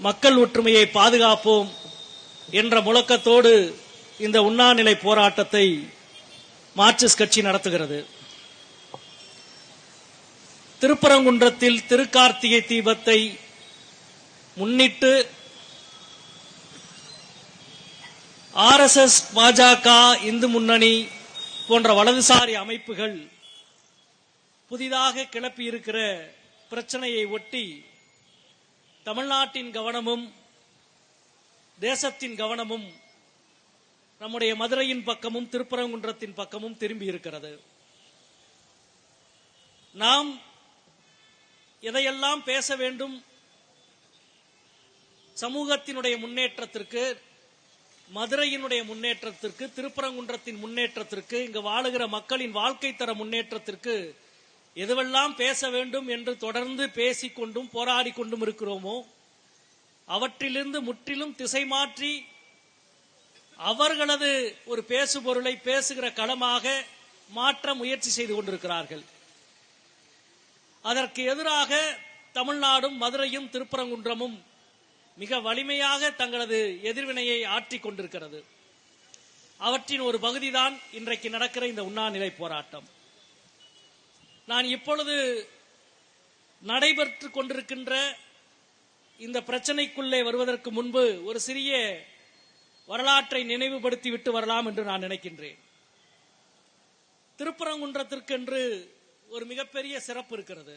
மக்கள் ஒற்றுமையை பாதுகாப்போம் என்ற முழக்கத்தோடு இந்த உண்ணாநிலை போராட்டத்தை மார்க்சிஸ்ட் கட்சி நடத்துகிறது. திருப்பரங்குன்றத்தில் திருக்கார்த்திகை தீபத்தை முன்னிட்டு RSS, பாஜக, இந்து முன்னணி போன்ற வலதுசாரி அமைப்புகள் புதிதாக கிளப்பியிருக்கிற பிரச்சனையை ஒட்டி தமிழ்நாட்டின் கவனமும் தேசத்தின் கவனமும் நம்முடைய மதுரையின் பக்கமும் திருப்பரங்குன்றத்தின் பக்கமும் திரும்பி இருக்கிறது. நாம் எதையெல்லாம் பேச வேண்டும், சமூகத்தினுடைய முன்னேற்றத்திற்கு, மதுரையினுடைய முன்னேற்றத்திற்கு, திருப்பரங்குன்றத்தின் முன்னேற்றத்திற்கு, இங்கு வாழுகிற மக்களின் வாழ்க்கை தர முன்னேற்றத்திற்கு எதுவெல்லாம் பேச வேண்டும் என்று தொடர்ந்து பேசிக்கொண்டும் போராடி கொண்டும் இருக்கிறோமோ அவற்றிலிருந்து முற்றிலும் திசை மாற்றி அவர்களது ஒரு பேசுபொருளை பேசுகிற களமாக மாற்ற முயற்சி செய்து கொண்டிருக்கிறார்கள். அதற்கு எதிராக தமிழ்நாடும் மதுரையும் திருப்பரங்குன்றமும் மிக வலிமையாக தங்களது எதிர்வினையை ஆற்றிக் கொண்டிருக்கிறது. அவற்றின் ஒரு பகுதிதான் இன்றைக்கு நடக்கிற இந்த உண்ணாநிலை போராட்டம். நான் இப்பொழுது நடைபெற்றுக் கொண்டிருக்கின்ற இந்த பிரச்சனைக்குள்ளே வருவதற்கு முன்பு ஒரு சிறிய வரலாற்றை நினைவுபடுத்தி விட்டு வரலாம் என்று நான் நினைக்கின்றேன். திருப்பரங்குன்றத்திற்கென்று ஒரு மிகப்பெரிய சிறப்பு இருக்கிறது.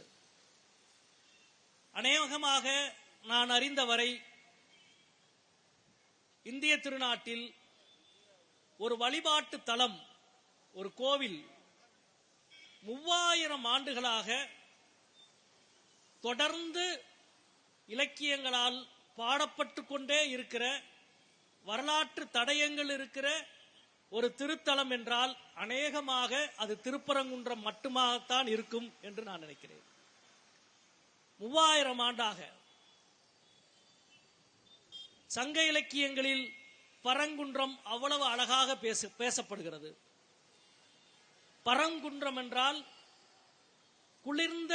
அநேகமாக நான் அறிந்தவரை இந்திய திருநாட்டில் ஒரு வழிபாட்டு தலம், ஒரு கோவில் 3000 ஆண்டுகளாக தொடர்ந்து இலக்கியங்களால் பாடப்பட்டு கொண்டே இருக்கிற, வரலாற்று தடயங்கள் இருக்கிற ஒரு திருத்தலம் என்றால் அநேகமாக அது திருப்பரங்குன்றம் மட்டுமாகத்தான் இருக்கும் என்று நான் நினைக்கிறேன். 3000 ஆண்டாக சங்க இலக்கியங்களில் பரங்குன்றம் அவ்வளவு அழகாக பேசப்படுகிறது. பரங்குன்றம் என்றால் குளிர்ந்த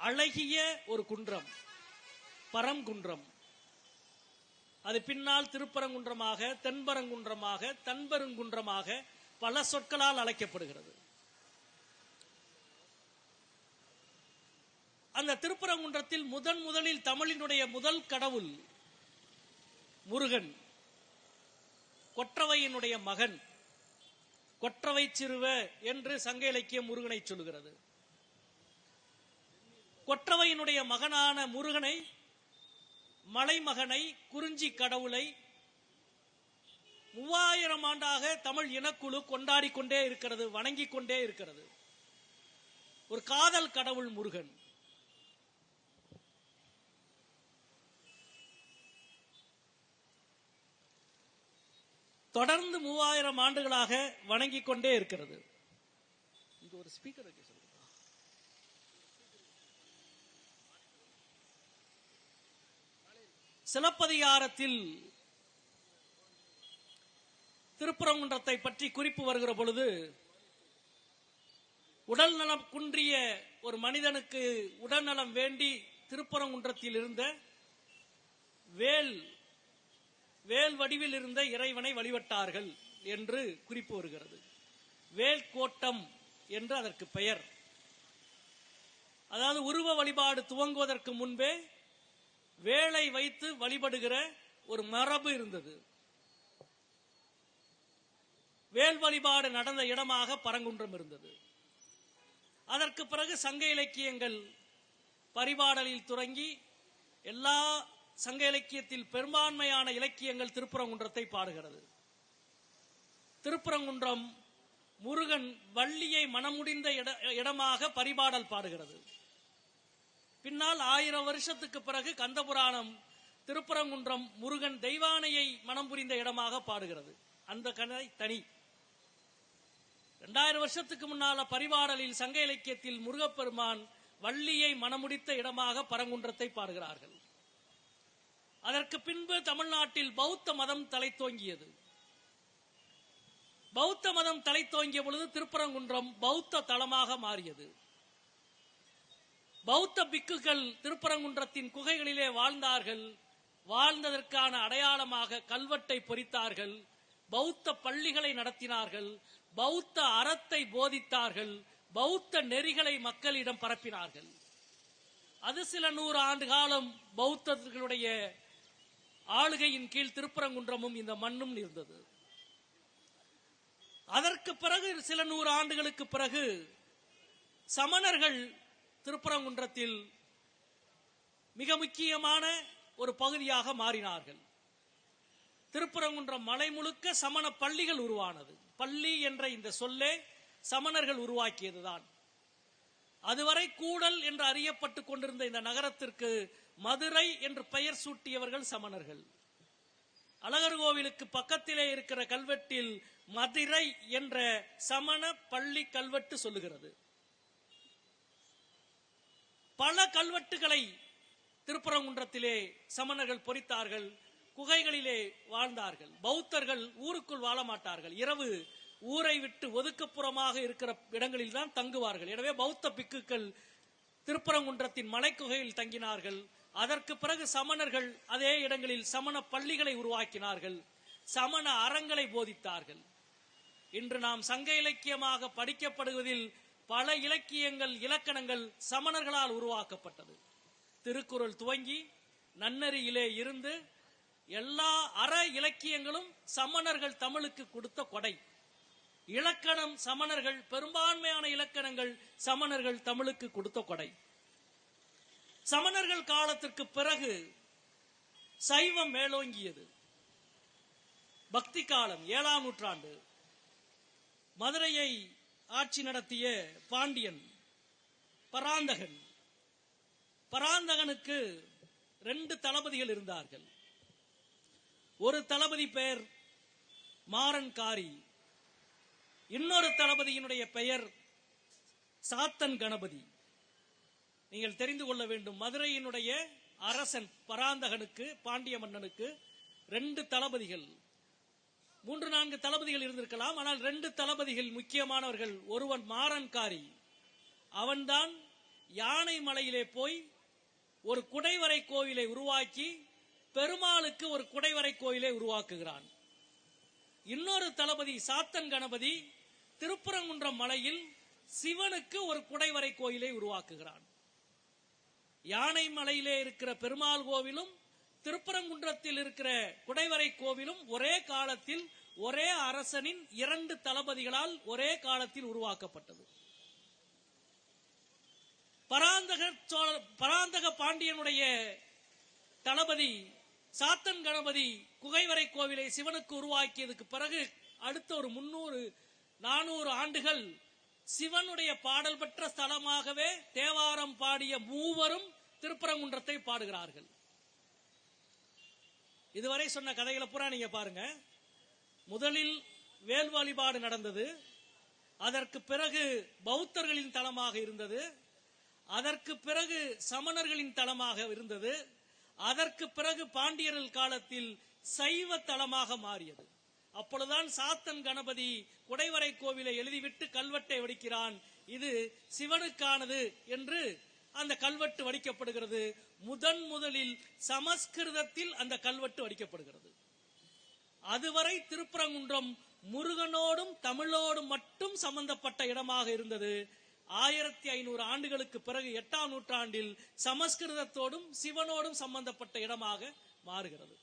அழகிய ஒரு குன்றம், பரங்குன்றம். அது பின்னால் திருப்பரங்குன்றமாக, தென்பரங்குன்றமாக, தன்பெருங்குன்றமாக பல சொற்களால் அழைக்கப்படுகிறது. அந்த திருப்பரங்குன்றத்தில் முதலில் தமிழினுடைய முதல் கடவுள் முருகன், கொற்றவையினுடைய மகன், கொற்றவை சிறுவ என்று சங்க இலக்கியம் முருகனை சொல்லுகிறது. கொற்றவையினுடைய மகனான முருகனை, மலைமகனை, குறிஞ்சி கடவுளை 3000 ஆண்டாக தமிழ் இனக்குழு கொண்டாடி கொண்டே இருக்கிறது, வணங்கிக் கொண்டே இருக்கிறது. ஒரு காதல் கடவுள் முருகன். தொடர்ந்து 3000 ஆண்டுகளாக வணங்கிக் கொண்டே இருக்கிறது. இங்க ஒரு ஸ்பீக்கர் வைக்க சொல்லுங்க. சிலப்பதிகாரத்தில் திருப்பரங்குன்றத்தை பற்றி குறிப்பு வருகிற பொழுது, உடல் நலம் குன்றிய ஒரு மனிதனுக்கு உடல்நலம் வேண்டி திருப்பரங்குன்றத்தில் இருந்த வேல் வடிவில் இருந்த இறைவனை வழிபட்டார்கள் என்று குறிப்பு வருகிறது. வேல் கோட்டம் என்று அதற்கு பெயர். அதாவது உருவ வழிபாடு துவங்குவதற்கு முன்பே வேலை வைத்து வழிபடுகிற ஒரு மரபு இருந்தது. வேல் வழிபாடு நடந்த இடமாக பரங்குன்றம் இருந்தது. அதற்கு பிறகு சங்க இலக்கியங்கள் பரிபாடலில் தொடங்கி எல்லா சங்க இலக்கியத்தில் பெரும்பான்மையான இலக்கியங்கள் திருப்பரங்குன்றத்தை பாடுகிறது. திருப்பரங்குன்றம் முருகன் வள்ளியை மனமுடிந்த இடமாக பரிபாடல் பாடுகிறது. பின்னால் 1000 வருஷத்துக்கு பிறகு கந்தபுராணம் திருப்பரங்குன்றம் முருகன் தெய்வானையை மனம் புரிந்த இடமாக பாடுகிறது. அந்த கதை தனி. 2000 வருஷத்துக்கு முன்னால பரிபாடலில் சங்க இலக்கியத்தில் முருகப்பெருமான் வள்ளியை மனமுடித்த இடமாக பரங்குன்றத்தை பாடுகிறார்கள். அதற்கு பின்பு தமிழ்நாட்டில் பௌத்த மதம் தலைத்தோங்கியது. பௌத்த மதம் தலைத்தோங்கிய பொழுது திருப்பரங்குன்றம் பௌத்த தலமாக மாறியது. பௌத்த பிக்குகள் திருப்பரங்குன்றத்தின் குகைகளிலே வாழ்ந்தார்கள். வாழ்ந்ததற்கான அடையாளமாக கல்வெட்டை பொறித்தார்கள். பௌத்த பள்ளிகளை நடத்தினார்கள். பௌத்த அறத்தை போதித்தார்கள். பௌத்த நெறிகளை மக்களிடம் பரப்பினார்கள். அது சில 100 ஆண்டு காலம் பௌத்தர்களுடைய ஆளுகையின் கீழ் திருப்பரங்குன்றமும் இந்த மண்ணும் இருந்தது. அதற்கு பிறகு சில 100 ஆண்டுகளுக்கு பிறகு சமணர்கள் திருப்பரங்குன்றத்தில் மிக முக்கியமான ஒரு பகுதியாக மாறினார்கள். திருப்பரங்குன்றம் மலை முழுக்க சமண பள்ளிகள் உருவானது. பள்ளி என்ற இந்த சொல்லே சமணர்கள் உருவாக்கியதுதான். அதுவரை கூடல் என்று அறியப்பட்டுக் கொண்டிருந்த இந்த நகரத்திற்கு மதுரை என்று பெயர் சூட்டியவர்கள் சமணர்கள். அழகர் கோவிலுக்கு பக்கத்திலே இருக்கிற கல்வெட்டில் மதுரை என்ற சமண பள்ளி கல்வெட்டு சொல்லுகிறது. பல கல்வெட்டுகளை திருப்பரங்குன்றத்திலே சமணர்கள் பொறித்தார்கள். குகைகளிலே வாழ்ந்தார்கள். பௌத்தர்கள் ஊருக்குள் வாழ மாட்டார்கள். இரவு ஊரை விட்டு ஒதுக்கப்புறமாக இருக்கிற இடங்களில் தான் தங்குவார்கள். எனவே பௌத்த பிக்குகள் திருப்பரங்குன்றத்தின் மலைக்குகையில் தங்கினார்கள். அதற்கு பிறகு சமணர்கள் அதே இடங்களில் சமண பள்ளிகளை உருவாக்கினார்கள். சமண அறங்களை போதித்தார்கள். இன்று நாம் சங்க இலக்கியமாக படிக்கப்படுவதில் பல இலக்கியங்கள் இலக்கணங்கள் சமணர்களால் உருவாக்கப்பட்டது. திருக்குறள் துவங்கி நன்னெறியிலே இருந்து எல்லா அற இலக்கியங்களும் சமணர்கள் தமிழுக்கு கொடுத்த கொடை. இலக்கணம் சமணர்கள், பெரும்பான்மையான இலக்கணங்கள் சமணர்கள் தமிழுக்கு கொடுத்த கொடை. சமணர்கள் காலத்திற்கு பிறகு சைவம் மேலோங்கியது. பக்தி காலம் 7ஆம் நூற்றாண்டு. மதுரையை ஆட்சி நடத்திய பாண்டியன் பராந்தகன். பராந்தகனுக்கு 2 தளபதிகள் இருந்தார்கள். ஒரு தளபதி பெயர் மாறன்காரி, இன்னொரு தளபதியினுடைய பெயர் சாத்தன் கணபதி. நீங்கள் தெரிந்து கொள்ள வேண்டும், மதுரையினுடைய அரசன் பராந்தகனுக்கு, பாண்டிய மன்னனுக்கு 2 தளபதிகள், 3-4 தளபதிகள் இருந்திருக்கலாம். ஆனால் 2 தளபதிகள் முக்கியமானவர்கள். ஒருவன் மாறன்காரி, அவன்தான் யானை மலையிலே போய் ஒரு குடைவரை கோவிலை உருவாக்கி பெருமாளுக்கு ஒரு குடைவரை கோவிலை உருவாக்குகிறான். இன்னொரு தளபதி சாத்தன் கணபதி திருப்பரங்குன்றம் மலையில் சிவனுக்கு ஒரு குடைவரை கோயிலை உருவாக்குகிறான். யானை மலையிலே இருக்கிற பெருமாள் கோவிலும் திருப்பரங்குன்றத்தில் இருக்கிற குடைவரை கோவிலும் ஒரே காலத்தில் ஒரே அரசனின் 2 தளபதிகளால் ஒரே காலத்தில் உருவாக்கப்பட்டது. பராந்தக பாண்டியனுடைய தளபதி சாத்தன் கணபதி குகைவரை கோவிலை சிவனுக்கு உருவாக்கியதுக்கு பிறகு அடுத்த ஒரு 300-400 ஆண்டுகள் சிவனுடைய பாடல் பெற்ற ஸ்தலமாகவே தேவாரம் பாடிய மூவரும் திருப்பரங்குன்றத்தை பாடுகிறார்கள். இதுவரை சொன்ன கதைகளை பூரா நீங்க பாருங்க. முதலில் வேல் வழிபாடு நடந்தது. அதற்கு பிறகு பௌத்தர்களின் தலமாக இருந்தது. அதற்கு பிறகு சமணர்களின் தலமாக இருந்தது. அதற்கு பிறகு பாண்டியர்கள் காலத்தில் சைவ தலமாக மாறியது. அப்பொழுதுதான் சாத்தன் கணபதி குடைவரை கோவிலை எழுதிவிட்டு கல்வெட்டை வடிக்கிறான். இது சிவனுக்கானது என்று அந்த கல்வெட்டு வடிக்கப்படுகிறது. முதலில் சமஸ்கிருதத்தில் அந்த கல்வெட்டு வடிக்கப்படுகிறது. அதுவரை திருப்பரங்குன்றம் முருகனோடும் தமிழோடும் மட்டும் சம்பந்தப்பட்ட இடமாக இருந்தது. 1500 ஆண்டுகளுக்கு பிறகு 8ஆம் நூற்றாண்டில் சமஸ்கிருதத்தோடும் சிவனோடும் சம்பந்தப்பட்ட இடமாக மாறுகிறது.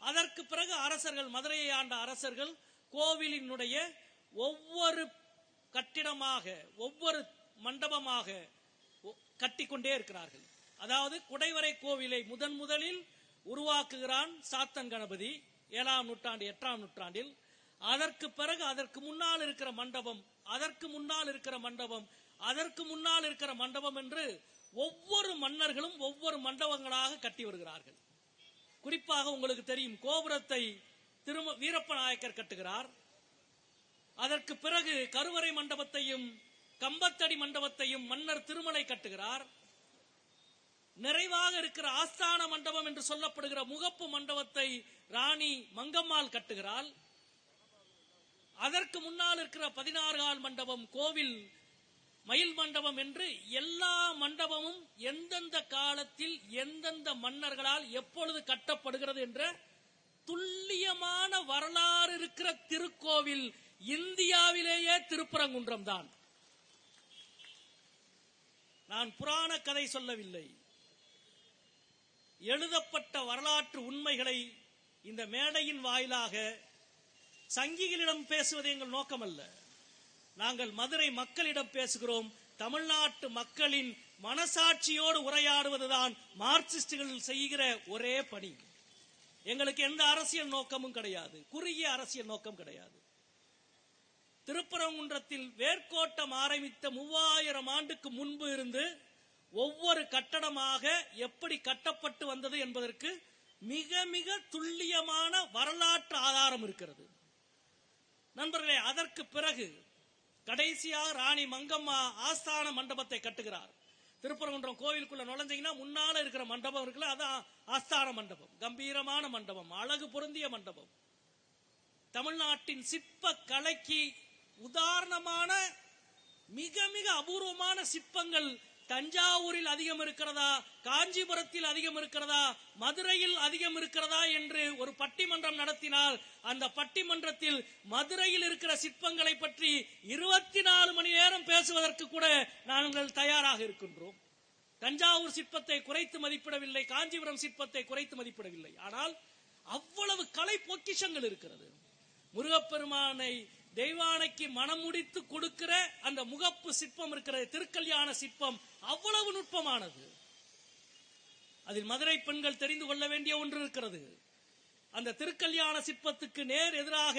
அதற்கு பிறகு அரசர்கள், மதுரையை ஆண்ட அரசர்கள் கோவிலினுடைய ஒவ்வொரு கட்டிடமாக ஒவ்வொரு மண்டபமாக கட்டிக்கொண்டே இருக்கிறார்கள். அதாவது குடைவரை கோவிலை முதலில் உருவாக்குகிறான் சாத்தன் கணபதி 7ஆம் நூற்றாண்டு 8ஆம் நூற்றாண்டில். அதற்கு பிறகு அதற்கு முன்னால் இருக்கிற மண்டபம், அதற்கு முன்னால் இருக்கிற மண்டபம், அதற்கு முன்னால் இருக்கிற மண்டபம் என்று ஒவ்வொரு மன்னர்களும் ஒவ்வொரு மண்டபங்களாக கட்டி வருகிறார்கள். குறிப்பாக உங்களுக்கு தெரியும், கோபுரத்தை வீரப்ப நாயக்கர் கட்டுகிறார். அதற்கு பிறகு கருவறை மண்டபத்தையும் கம்பத்தடி மண்டபத்தையும் மன்னர் திருமலை கட்டுகிறார். நிறைவாக இருக்கிற ஆஸ்தான மண்டபம் என்று சொல்லப்படுகிற முகப்பு மண்டபத்தை ராணி மங்கம்மாள் கட்டுகிறாள். அதற்கு முன்னால் இருக்கிற 16 கால் மண்டபம் கோவில் மயில் மண்டபம் என்று எல்லா மண்டபமும் எந்தெந்த காலத்தில் எந்தெந்த மன்னர்களால் எப்பொழுது கட்டப்படுகிறது என்ற துல்லியமான வரலாறு இருக்கிற திருக்கோவில் இந்தியாவிலேயே திருப்பரங்குன்றம் தான். நான் புராண கதை சொல்லவில்லை. எழுதப்பட்ட வரலாற்று உண்மைகளை இந்த மேடையின் வாயிலாக சங்கிகளிடம் பேசுவது எங்கள் நோக்கமல்ல. நாங்கள் மதுரை மக்களிடம் பேசுகிறோம். தமிழ்நாட்டு மக்களின் மனசாட்சியோடு உரையாடுவதுதான் மார்க்சிஸ்டுகள் செய்கிற ஒரே பணி. எங்களுக்கு எந்த அரசியல் நோக்கமும் கிடையாது, குறுகிய அரசியல் நோக்கம் கிடையாது. திருப்பரங்குன்றத்தில் வேர்க்கோட்டம் ஆரம்பித்த 3000 ஆண்டுக்கு முன்பு இருந்து ஒவ்வொரு கட்டடமாக எப்படி கட்டப்பட்டு வந்தது என்பதற்கு மிக மிக துல்லியமான வரலாற்று ஆதாரம் இருக்கிறது. நண்பர்களே, அதற்கு பிறகு கடைசியாக ராணி மங்கம்மா ஆஸ்தான மண்டபத்தை கட்டுகிறார். திருப்பரங்குன்றம் கோவிலுக்குள்ள நுழைஞ்சீங்கன்னா முன்னால இருக்கிற மண்டபம் இருக்குல்ல, அதான் ஆஸ்தான மண்டபம். கம்பீரமான மண்டபம், அழகு பொருந்திய மண்டபம். தமிழ்நாட்டின் சிற்ப கலைக்கு உதாரணமான மிக மிக அபூர்வமான சிற்பங்கள் தஞ்சாவூரில் அதிகம் இருக்கிறதா, காஞ்சிபுரத்தில் அதிகம் இருக்கிறதா, மதுரையில் அதிகம் இருக்கிறதா என்று ஒரு பட்டிமன்றம் நடத்தினால் அந்த பட்டிமன்றத்தில் மதுரையில் இருக்கிற சிற்பங்களை பற்றி 24 மணி நேரம் பேசுவதற்கு கூட நாங்கள் தயாராக இருக்கின்றோம். தஞ்சாவூர் சிற்பத்தை குறைத்து மதிப்பிடவில்லை, காஞ்சிபுரம் சிற்பத்தை குறைத்து மதிப்பிடவில்லை. ஆனால் அவ்வளவு கலை பொக்கிஷங்கள் இருக்கிறது. முருகப்பெருமானை தெய்வானைக்கு மனமுடித்து கொடுக்கிற அந்த முகப்பு சிற்பம் இருக்கிறது, திருக்கல்யாண சிற்பம் அவ்வளவு நுட்பமானது. அதில் மதுரை பெண்கள் தெரிந்து கொள்ள வேண்டிய ஒன்று இருக்கிறது. அந்த திருக்கல்யாண சிற்பத்துக்கு நேர் எதிராக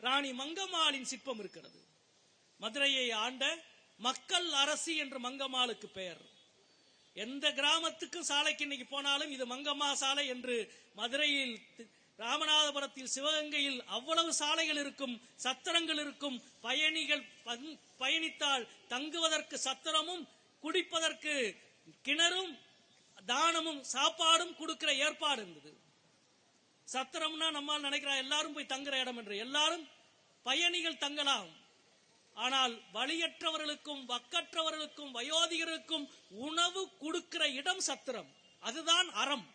ராணி மங்கம்மாளின் சிற்பம் இருக்கிறது. மதுரையை ஆண்ட மக்கள் அரசி என்று மங்கம்மாளுக்கு பெயர். எந்த கிராமத்துக்கும் சாலைக்கு இன்னைக்கு போனாலும் இது மங்கம்மா சாலை என்று, மதுரையில், ராமநாதபுரத்தில், சிவகங்கையில் அவ்வளவு சாலைகள் இருக்கும், சத்திரங்கள் இருக்கும். பயணிகள் பயணித்தால் தங்குவதற்கு சத்திரமும் குடிப்பதற்கு கிணறும் தானமும் சாப்பாடும் கொடுக்கிற ஏற்பாடு இருந்தது. சத்திரம்னா நம்மால் நினைக்கிறா எல்லாரும் போய் தங்குற இடம் என்று. எல்லாரும் பயணிகள் தங்கலாம், ஆனால் வழியற்றவர்களுக்கும் வக்கற்றவர்களுக்கும் வயோதிகர்களுக்கும் உணவு கொடுக்கிற இடம் சத்திரம். அதுதான் அறம்.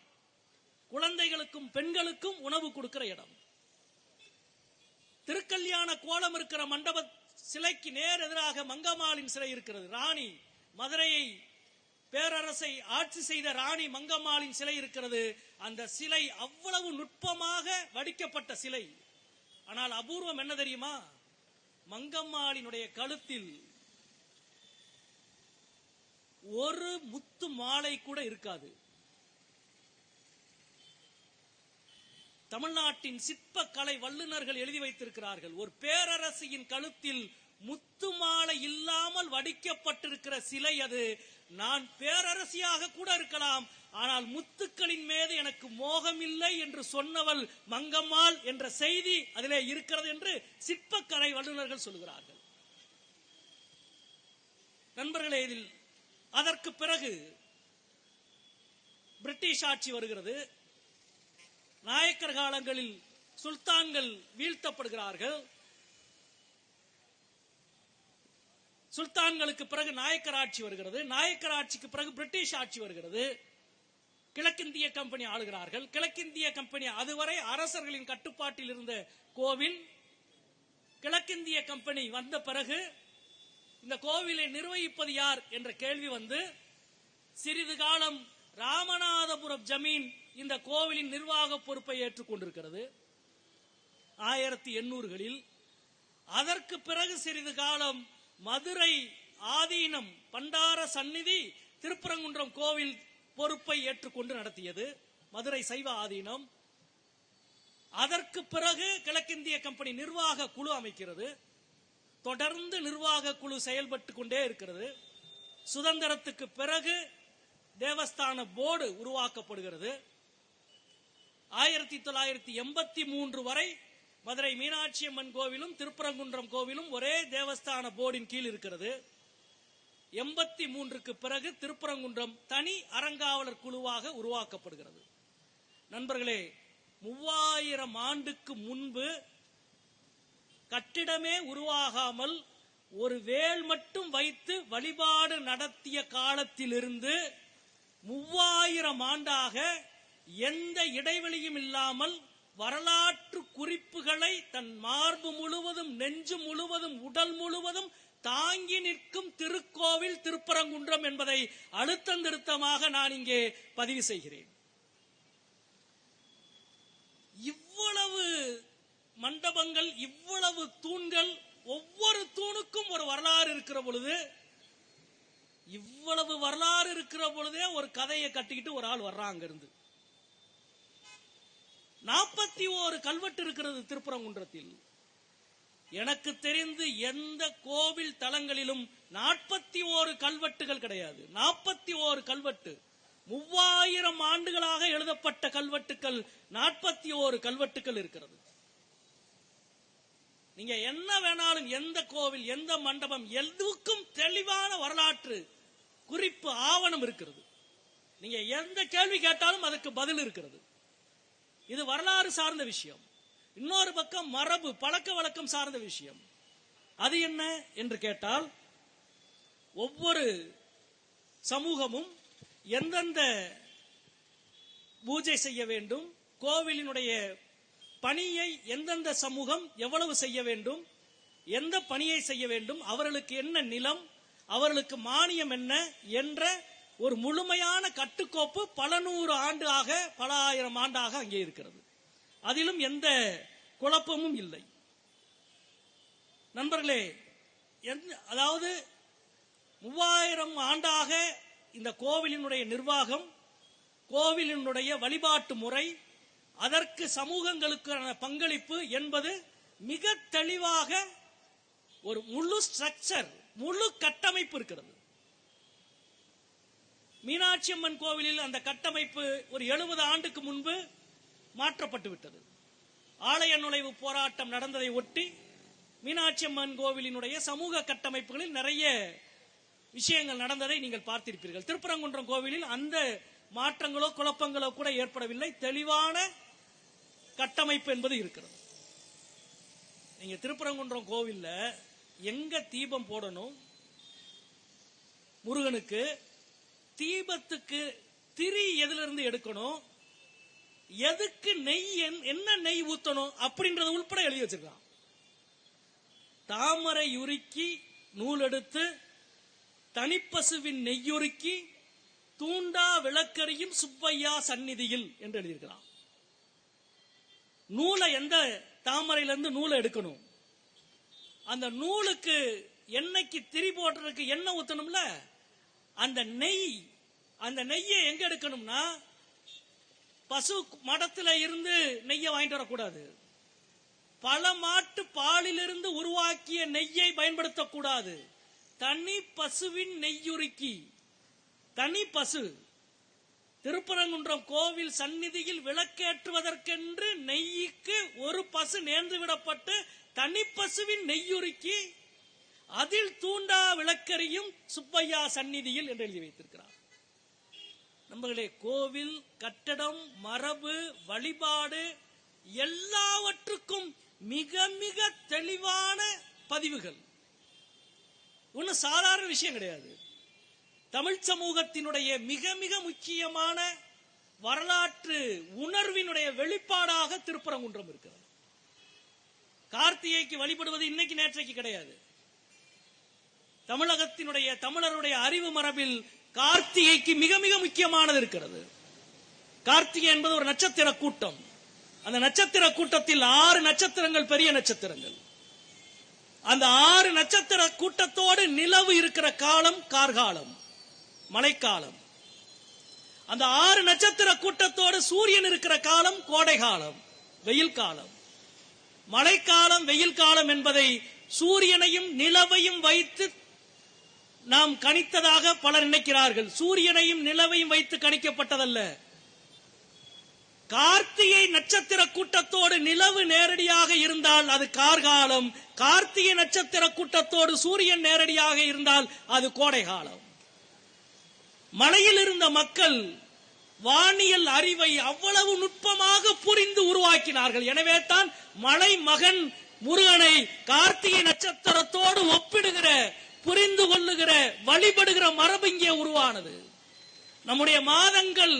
குழந்தைகளுக்கும் பெண்களுக்கும் உணவு கொடுக்கிற இடம். திருக்கல்யாண கோலம் இருக்கிற மண்டப சிலைக்கு நேர் எதிராக மங்கம்மாளின் சிலை இருக்கிறது. ராணி, மதுரையை பேரரசை ஆட்சி செய்த ராணி மங்கம்மாளின் சிலை இருக்கிறது. அந்த சிலை அவ்வளவு நுட்பமாக வடிக்கப்பட்ட சிலை. ஆனால் அபூர்வம் என்ன தெரியுமா? மங்கம்மாளினுடைய கழுத்தில் ஒரு முத்து மாலை கூட இருக்காது. தமிழ்நாட்டின் சிற்பக்கலை வல்லுநர்கள் எழுதி வைத்திருக்கிறார்கள், ஒரு பேரரசியின் கழுத்தில் முத்து மாலை இல்லாமல் வடிக்கப்பட்டிருக்கிற சிலை அது. நான் பேரரசியாக கூட இருக்கலாம், ஆனால் முத்துக்களின் மீது எனக்கு மோகம் இல்லை என்று சொன்னவள் மங்கம்மாள் என்ற செய்தி அதிலே இருக்கிறது என்று சிற்பக்கலை வல்லுநர்கள் சொல்கிறார்கள். நண்பர்களே, இதில் அதற்கு பிறகு பிரிட்டிஷ் ஆட்சி வருகிறது. நாயக்கர் காலங்களில் சுல்தான்கள் வீழ்த்தப்படுகிறார்கள். சுல்தான்களுக்கு பிறகு நாயக்கர் ஆட்சி வருகிறது. நாயக்கர் ஆட்சிக்கு பிறகு பிரிட்டிஷ் ஆட்சி வருகிறது. கிழக்கிந்திய கம்பெனி ஆளுகிறார்கள். கிழக்கிந்திய கம்பெனி அதுவரை அரசர்களின் கட்டுப்பாட்டில் இருந்த கோவில், கிழக்கிந்திய கம்பெனி வந்த பிறகு இந்த கோவிலை நிர்வகிப்பது யார் என்ற கேள்வி வந்து சிறிது காலம் ராமநாதபுரம் ஜமீன் இந்த கோவிலின் நிர்வாக பொறுப்பை ஏற்றுக்கொண்டிருக்கிறது 1800களில். அதற்கு பிறகு சிறிது காலம் மதுரை ஆதீனம் பண்டார சந்நிதி திருப்பரங்குன்றம் கோவில் பொறுப்பை ஏற்றுக்கொண்டு நடத்தியது, மதுரை சைவ ஆதீனம். அதற்கு பிறகு கிழக்கிந்திய கம்பெனி நிர்வாக குழு அமைக்கிறது. தொடர்ந்து நிர்வாக குழு செயல்பட்டு கொண்டே இருக்கிறது. சுதந்திரத்துக்கு பிறகு தேவஸ்தான போர்டு உருவாக்கப்படுகிறது. 1983 வரை மதுரை மீனாட்சி அம்மன் கோவிலும் திருப்பரங்குன்றம் கோவிலும் ஒரே தேவஸ்தான போர்டின் கீழ் இருக்கிறது. 83க்கு பிறகு திருப்பரங்குன்றம் தனி அறங்காவலர் குழுவாக உருவாக்கப்படுகிறது. நண்பர்களே, 3000 ஆண்டுக்கு முன்பு கட்டிடமே உருவாகாமல் ஒரு வேல் மட்டும் வைத்து வழிபாடு நடத்திய காலத்திலிருந்து 3000 ஆண்டாக எந்த இடைவெளியும் இல்லாமல் வரலாற்று குறிப்புகளை தன் மார்பு முழுவதும், நெஞ்சு முழுவதும், உடல் முழுவதும் தாங்கி நிற்கும் திருக்கோவில் திருப்பரங்குன்றம் என்பதை அழுத்தந்திருத்தமாக நான் இங்கே பதிவு செய்கிறேன். இவ்வளவு மண்டபங்கள், இவ்வளவு தூண்கள், ஒவ்வொரு தூணுக்கும் ஒரு வரலாறு இருக்கிற பொழுது, இவ்வளவு வரலாறு இருக்கிற பொழுதே ஒரு கதையை கட்டிக்கிட்டு ஒரு ஆள் வர்றாங்க இருந்து. 41 கல்வெட்டு இருக்கிறது திருப்பரங்குன்றத்தில். எனக்கு தெரிந்து எந்த கோவில் தலங்களிலும் 41 கல்வெட்டுகள் கிடையாது. 41 கல்வெட்டு, 3000 ஆண்டுகளாக எழுதப்பட்ட கல்வெட்டுக்கள் 41 கல்வெட்டுக்கள் இருக்கிறது. நீங்க என்ன வேணாலும், எந்த கோவில், எந்த மண்டபம், எதுக்கும் தெளிவான வரலாற்று குறிப்பு ஆவணம் இருக்கிறது. நீங்க எந்த கேள்வி கேட்டாலும் அதுக்கு பதில் இருக்கிறது. இது வரலாறு சார்ந்த விஷயம். இன்னொரு பக்கம் மரபு, பழக்க வழக்கம் சார்ந்த விஷயம். அது என்ன என்று கேட்டால், ஒவ்வொரு சமூகமும் எந்தெந்த பூஜை செய்ய வேண்டும், கோவிலினுடைய பணியை எந்தெந்த சமூகம் எவ்வளவு செய்ய வேண்டும், எந்த பணியை செய்ய வேண்டும், அவர்களுக்கு என்ன நிலம், அவர்களுக்கு மானியம் என்ன என்ற ஒரு முழுமையான கட்டுக்கோப்பு பல நூறு ஆண்டாக, பல ஆயிரம் ஆண்டாக அங்கே இருக்கிறது. அதிலும் எந்த குழப்பமும் இல்லை. நண்பர்களே, அதாவது 3000 ஆண்டாக இந்த கோவிலினுடைய நிர்வாகம், கோவிலினுடைய வழிபாட்டு முறை, அதற்கு சமூகங்களுக்கான பங்களிப்பு என்பது மிக தெளிவாக ஒரு முழு ஸ்ட்ரக்சர், முழு கட்டமைப்பு இருக்கிறது. மீனாட்சி அம்மன் கோவிலில் அந்த கட்டமைப்பு ஒரு 70 ஆண்டுக்கு முன்பு மாற்றப்பட்டு விட்டது. ஆலய நுழைவு போராட்டம் நடந்ததை ஒட்டி மீனாட்சி அம்மன் கோவிலினுடைய சமூக கட்டமைப்புகளில் நிறைய விஷயங்கள் நடந்ததை நீங்கள் பார்த்திருப்பீர்கள். திருப்பரங்குன்றம் கோவிலில் அந்த மாற்றங்களோ குழப்பங்களோ கூட ஏற்படவில்லை. தெளிவான கட்டமைப்பு என்பது இருக்கிறது. நீங்க திருப்பரங்குன்றம் கோவில்ல எங்க தீபம் போடணும், முருகனுக்கு தீபத்துக்கு திரி எதிலிருந்து எடுக்கணும், எதுக்கு நெய், என்ன நெய் ஊத்தணும் அப்படின்றது உள்பட எழுதி வச்சிருக்கான். தாமரை உருக்கி நூல் எடுத்து தனிப்பசுவின் நெய்யுருக்கி தூண்டா விளக்கரியும் சுப்பையா சந்நிதியில் என்று எழுதியிருக்கிறான். நூலை, எந்த தாமரையிலிருந்து நூலை எடுக்கணும், அந்த நூலுக்கு எண்ணெய்க்கு திரி போடுறதுக்கு எண்ணெய் ஊத்தணும்ல, அந்த நெய்யை எங்க எடுக்கணும்னா பசு மடத்துல இருந்து நெய்யை வாங்கிட்டு வரக்கூடாது. பல மாட்டு பாலிலிருந்து உருவாக்கிய நெய்யை பயன்படுத்தக்கூடாது. தனி பசுவின் நெய்யுருக்கி, தனி பசு, திருப்பரங்குன்றம் கோவில் சந்நிதியில் விளக்கேற்றுவதற்கென்று நெய்யுக்கு ஒரு பசு நேர்ந்து விடப்பட்டு தனி பசுவின் நெய்யுருக்கி அதில் தூண்டா விளக்கரியும் சுப்பையா சந்நிதியில் என்று எழுதி வைத்திருக்கிறார். நண்பர்களே, கோவில் கட்டடம், மரபு, வழிபாடு எல்லாவற்றுக்கும் மிக மிக தெளிவான பதிவுகள். ஒன்னும் சாதாரண விஷயம் கிடையாது. தமிழ் சமூகத்தினுடைய மிக மிக முக்கியமான வரலாற்று உணர்வினுடைய வெளிப்பாடாக திருப்பரங்குன்றம் இருக்கிறது. கார்த்திகைக்கு வழிபடுவது இன்னைக்கு நேற்றைக்கு கிடையாது. தமிழகத்தினுடைய, தமிழருடைய அறிவு மரபில் கார்த்திகைக்கு மிக மிக முக்கியமானது இருக்கிறது. கார்த்திகை என்பது ஒரு நட்சத்திர கூட்டம். அந்த நட்சத்திர கூட்டத்தில் 6 நட்சத்திரங்கள் பெரிய நட்சத்திரங்கள். அந்த 6 நட்சத்திர கூட்டத்தோடு நிலவு இருக்கிற காலம் கார்காலம், மழைக்காலம். அந்த 6 நட்சத்திர கூட்டத்தோடு சூரியன் இருக்கிற காலம் கோடை காலம், வெயில் காலம். மழைக்காலம், வெயில் காலம் என்பதை சூரியனையும் நிலவையும் வைத்து நாம் கணித்ததாக பலர் நினைக்கிறார்கள். சூரியனையும் நிலவையும் வைத்து கணிக்கப்பட்டதல்ல. கார்த்திகை நட்சத்திர கூட்டத்தோடு நிலவு நேரடியாக இருந்தால் அது கார்காலம், கார்த்திகை நட்சத்திர கூட்டத்தோடு சூரியன் நேரடியாக இருந்தால் அது கோடை காலம். மலையில் இருந்த மக்கள் வானியல் அறிவை அவ்வளவு நுட்பமாக புரிந்து உருவாக்கினார்கள். எனவே தான் மலை மகன் முருகனை கார்த்திகை நட்சத்திரத்தோடு ஒப்பிடுகிற, புரிந்து கொள்ளுகிற, வழிபடுகிற மரபு இங்கே உருவானது. நம்முடைய மாதங்கள்,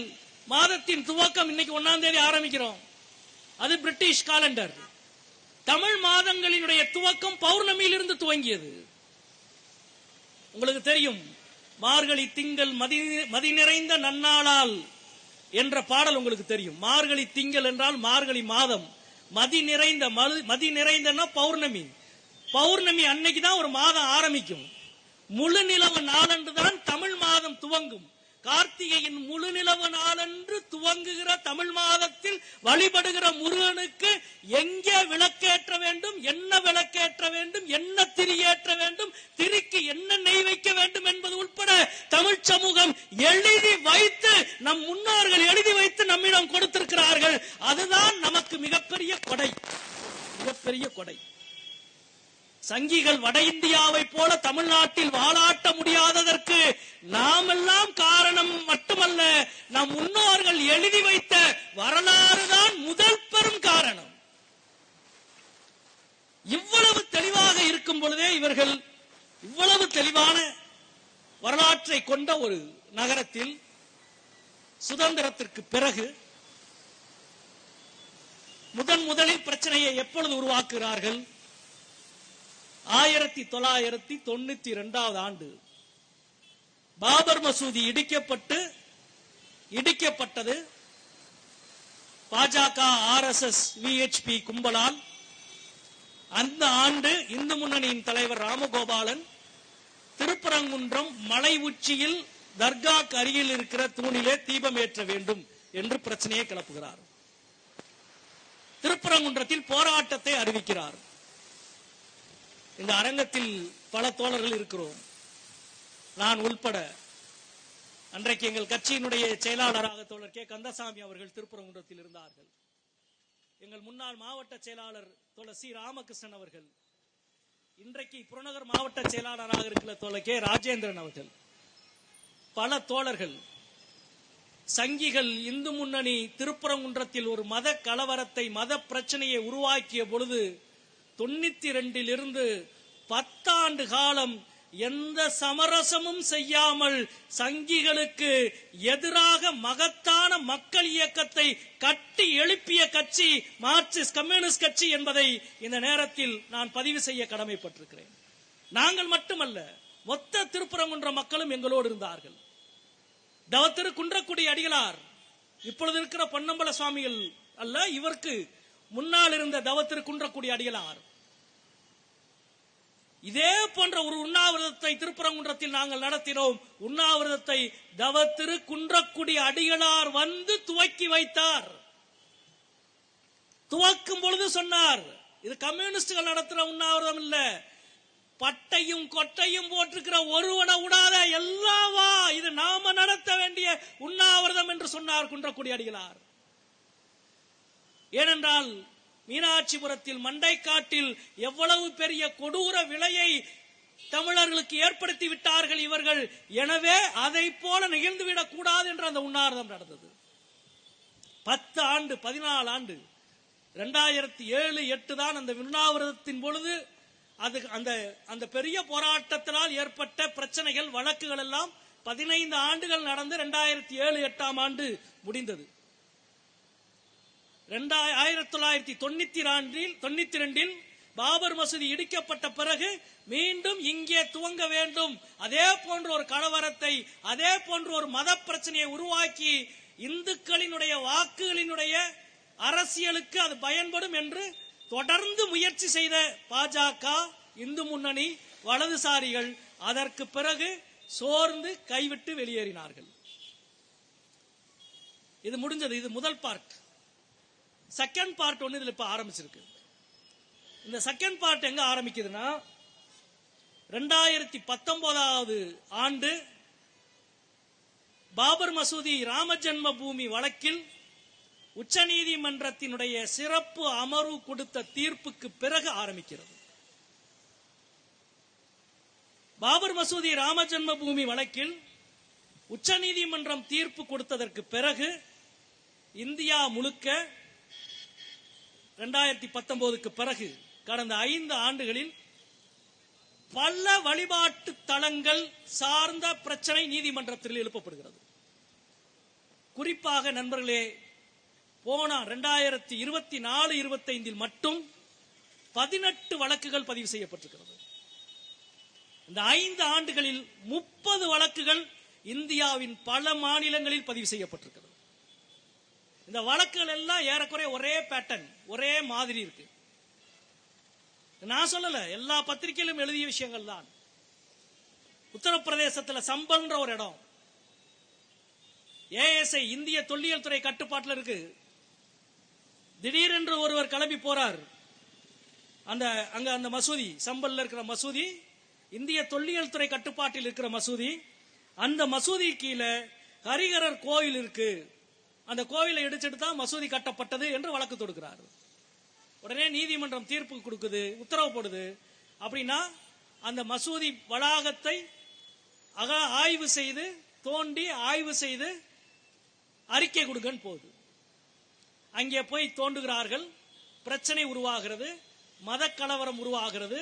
மாதத்தின் துவக்கம் இன்னைக்கு 1ஆம் தேதி ஆரம்பிக்கிறோம். அது பிரிட்டிஷ் காலண்டர். தமிழ் மாதங்களினுடைய துவக்கம் பௌர்ணமியிலிருந்து துவங்கியது. உங்களுக்கு தெரியும், மார்கழி திங்கள் மதி நிறைந்த நன்னாளால் என்ற பாடல் உங்களுக்கு தெரியும். மார்கழி திங்கள் என்றால் மார்கழி மாதம், மதி நிறைந்த பௌர்ணமி. பௌர்ணமி அன்னைக்கு தான் ஒரு மாதம் ஆரம்பிக்கும். முழு நிலவு நாளன்று தான் தமிழ் மாதம் துவங்கும். கார்த்திகையின் முழு நிலவு நாளன்று துவங்குகிற தமிழ் மாதத்தில் வழிபடுகிற முருகனுக்கு எங்கே விளக்கேற்ற வேண்டும், என்ன விளக்கேற்ற வேண்டும், என்ன திரியேற்ற வேண்டும், திரிக்கு என்ன நெய் வைக்க வேண்டும் என்பது உட்பட தமிழ் சமூகம் எழுதி வைத்து, நம் முன்னோர்கள் எழுதி வைத்து நம்மிடம் கொடுத்திருக்கிறார்கள். அதுதான் நமக்கு மிகப்பெரிய கொடை, மிகப்பெரிய கொடை. சங்கிகள் வட இந்தியாவை போல தமிழ்நாட்டில் வாலாட்ட முடியாததற்கு நாமெல்லாம் காரணம் மட்டுமல்ல, நம் முன்னோர்கள் எழுதி வைத்த வரலாறு தான் முதல் பெரும் காரணம். இவ்வளவு தெளிவாக இருக்கும் பொழுதே இவர்கள் இவ்வளவு தெளிவான வரலாற்றை கொண்ட ஒரு நகரத்தில் சுதந்திரத்திற்கு பிறகு முதலில் பிரச்சனையை எப்பொழுது உருவாக்குகிறார்கள்? 1992 ஆண்டு பாபர் மசூதி இடிக்கப்பட்டது பாஜக, RSS, VHP கும்பலால். அந்த ஆண்டு இந்து முன்னணியின் தலைவர் ராமகோபாலன் திருப்பரங்குன்றம் மலை உச்சியில் தர்காக்கு அருகில் இருக்கிற தூணிலே தீபம் ஏற்ற வேண்டும் என்று பிரச்சனையை கிளப்புகிறார். திருப்பரங்குன்றத்தில் போராட்டத்தை அறிவிக்கிறார். இந்த அரங்கத்தில் பல தோழர்கள் இருக்கிறோம், நான் உள்பட. அன்றைக்கு எங்கள் கட்சியினுடைய செயலாளராக தோழர் கே. கந்தசாமி அவர்கள் திருப்பரங்குன்றத்தில் இருந்தார்கள். எங்கள் முன்னாள் மாவட்ட செயலாளர் தோழர் சி. ராமகிருஷ்ணன் அவர்கள், இன்றைக்கு புறநகர் மாவட்ட செயலாளராக இருக்கிற தோழர் கே. ராஜேந்திரன் அவர்கள், பல தோழர்கள். சங்கிகள் இந்து முன்னணி திருப்பரங்குன்றத்தில் ஒரு மத கலவரத்தை, மத பிரச்சனையை உருவாக்கிய பொழுது 92 இருந்து 10 ஆண்டு காலம் எந்த சமரசமும் செய்யாமல் சங்கிகளுக்கு எதிராக மகத்தான மக்கள் இயக்கத்தை கட்டி எழுப்பிய கட்சி மார்க்சிஸ்ட் கம்யூனிஸ்ட் கட்சி என்பதை இந்த நேரத்தில் நான் பதிவு செய்ய கடமைப்பட்டிருக்கிறேன். நாங்கள் மட்டுமல்ல, மொத்த திருப்பரங்குன்ற மக்களும் எங்களோடு இருந்தார்கள். தவத்திரு குன்றக்குடி அடிகளார், இப்பொழுது இருக்கிற பொன்னம்பல சுவாமிகள் அல்ல, இவருக்கு முன்னால் இருந்த தவத்திரு குன்றக்குடி அடிகளார் இதே போன்ற ஒரு உண்ணாவிரதத்தை திருப்பரங்குன்றத்தில் நாங்கள் நடத்தினோம். உண்ணாவிரதத்தை தவத்திரு குன்றக்குடி அடிகளார் வந்து துவக்கி வைத்தார். துவக்கும் பொழுது சொன்னார், இது கம்யூனிஸ்டுகள் நடத்துற உண்ணாவிரதம் இல்ல, பட்டையும் கொட்டையும் போட்டிருக்கிற ஒருவனை விடாத எல்லாவா, இது நாம நடத்த வேண்டிய உண்ணாவிரதம் என்று சொன்னார் குன்றக்குடி அடிகளார். ஏனென்றால் மீனாட்சிபுரத்தில், மண்டைக்காட்டில் எவ்வளவு பெரிய கொடூர விலையை தமிழர்களுக்கு ஏற்படுத்தி விட்டார்கள் இவர்கள். எனவே அதை போல நிகழ்ந்துவிடக் கூடாது என்று அந்த உண்ணாவிரதம் நடந்தது. 10 ஆண்டு, 14 ஆண்டு, 2007-8 தான் அந்த உண்ணாவிரதத்தின் பொழுது அந்த பெரிய போராட்டத்தினால் ஏற்பட்ட பிரச்சனைகள், வழக்குகள் எல்லாம் 15 ஆண்டுகள் நடந்து 2007-8 ஆண்டு முடிந்தது. 1992 பாபர் மசூதி இடிக்கப்பட்ட பிறகு மீண்டும் இங்கே துவங்க வேண்டும், அதே போன்ற ஒரு கலவரத்தை, அதே போன்ற ஒரு மத பிரச்சனையை உருவாக்கி இந்துக்களினுடைய வாக்குகளினுடைய அரசியலுக்கு அது பயன்படும் என்று தொடர்ந்து முயற்சி செய்த பாஜக, இந்து முன்னணி, வலதுசாரிகள் அதற்கு பிறகு சோர்ந்து கைவிட்டு வெளியேறினார்கள். இது முடிஞ்சது. இது முதல் பார்ட். செகண்ட் பார்ட் ஒன்னு இதுல இப்ப ஆரம்பிச்சிருக்கு. இந்த செகண்ட் பார்ட் எங்க ஆரம்பிக்குதுன்னா, 2019 ஆண்டு பாபர் மசூதி ராம ஜென்ம பூமி வழக்கில் உச்சநீதிமன்றத்தினுடைய சிறப்பு அமர்வு கொடுத்த தீர்ப்புக்கு பிறகு ஆரம்பிக்கிறது. பாபர் மசூதி ராம ஜென்ம பூமி வழக்கில் உச்சநீதிமன்றம் தீர்ப்பு கொடுத்ததற்கு பிறகு இந்தியா முழுக்க 2019க்கு பிறகு கடந்த 5 ஆண்டுகளில் பல வழிபாட்டு தலங்கள் சார்ந்த பிரச்சனை நீதிமன்றத்தில் எழுப்பப்படுகிறது. குறிப்பாக நண்பர்களே, போன 2024-25 மட்டும் 18 வழக்குகள் பதிவு செய்யப்பட்டிருக்கிறது. இந்த 5 ஆண்டுகளில் 30 வழக்குகள் இந்தியாவின் பல மாநிலங்களில் பதிவு செய்யப்பட்டிருக்கிறது. இந்த வழக்குகள் எல்லாம் ஏறக்குறைய ஒரே பேட்டர்ன், ஒரே மாதிரி இருக்கு. நான் சொல்லல, எல்லா பத்திரிகையிலும் எழுதிய விஷயங்கள் தான். உத்தரப்பிரதேசத்தில் சம்பல்ன்ற ஒரு இடம் ஏஎஸ்ஐ இந்திய தொல்லியல் துறை கட்டுப்பாட்டில் இருக்கு. திடீரென்று ஒருவர் கிளம்பி போறார். அந்த மசூதி, சம்பல்ல இருக்கிற மசூதி இந்திய தொல்லியல் துறை கட்டுப்பாட்டில் இருக்கிற மசூதி. அந்த மசூதி கீழே ஹரிஹரர் கோயில் இருக்கு, அந்த கோயிலை இடிச்சிட்டு தான் மசூதி கட்டப்பட்டது என்று வழக்கு தொடுக்கிறார். உடனே நீதிமன்றம் தீர்ப்பு கொடுக்குது, உத்தரவு போடுது. அப்படின்னா அந்த மசூதி வளாகத்தை ஆய்வு செய்து, தோண்டி ஆய்வு செய்து அறிக்கை கொடுங்கன்னு போகுது. அங்கே போய் தோண்டுகிறார்கள், பிரச்சனை உருவாகிறது, மத கலவரம் உருவாகிறது,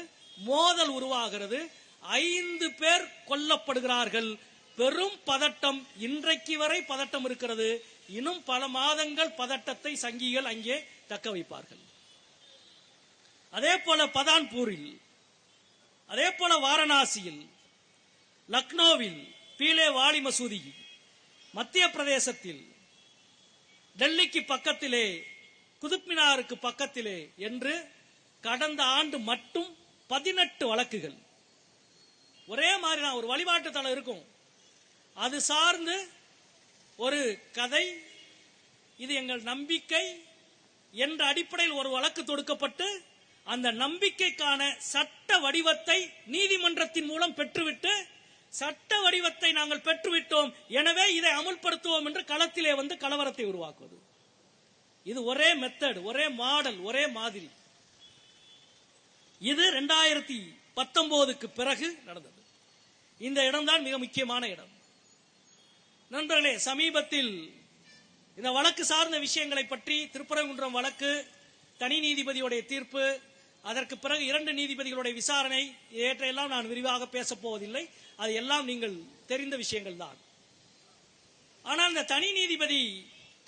மோதல் உருவாகிறது, 5 பேர் கொல்லப்படுகிறார்கள். பெரும் பதட்டம், இன்றைக்கு வரை பதட்டம் இருக்கிறது. இன்னும் பல மாதங்கள் பதட்டத்தை சங்கிகள் அங்கே தக்க வைப்பார்கள். அதே போல பதான்பூரில், அதே போல வாரணாசியில், லக்னோவில் பீலே வாலி மசூதி, மத்திய பிரதேசத்தில் டெல்லிக்கு பக்கத்திலே, குதுப் மினாருக்கு பக்கத்திலே என்று கடந்த ஆண்டு மட்டும் 18 வழக்குகள். ஒரே மாதிரி தான், ஒரு வழிபாட்டு தலம் இருக்கும், அது சார்ந்து ஒரு கதை, இது எங்கள் நம்பிக்கை என்ற அடிப்படையில் ஒரு வழக்கு தொடுக்கப்பட்டு, அந்த நம்பிக்கைக்கான சட்ட வடிவத்தை நீதிமன்றத்தின் மூலம் பெற்றுவிட்டு, சட்ட வடிவத்தை நாங்கள் பெற்றுவிட்டோம், எனவே இதை அமுல்படுத்துவோம் என்று களத்திலே வந்து கலவரத்தை உருவாக்குவது. இது ஒரே மெத்தட், ஒரே மாடல், ஒரே மாதிரி. இது 2019க்கு பிறகு நடந்தது. இந்த இடம்தான் மிக முக்கியமான இடம். நண்பர்களே, சமீபத்தில் இந்த வழக்கு சார்ந்த விஷயங்களை பற்றி, திருப்பரங்குன்றம் வழக்கு, தனி நீதிபதியுடைய தீர்ப்பு, அதற்கு பிறகு 2 நீதிபதிகளுடைய விசாரணை, இவற்றையெல்லாம் நான் விரிவாக பேசப் போவதில்லை. அது எல்லாம் நீங்கள் தெரிந்த விஷயங்கள் தான். ஆனால் இந்த தனி நீதிபதி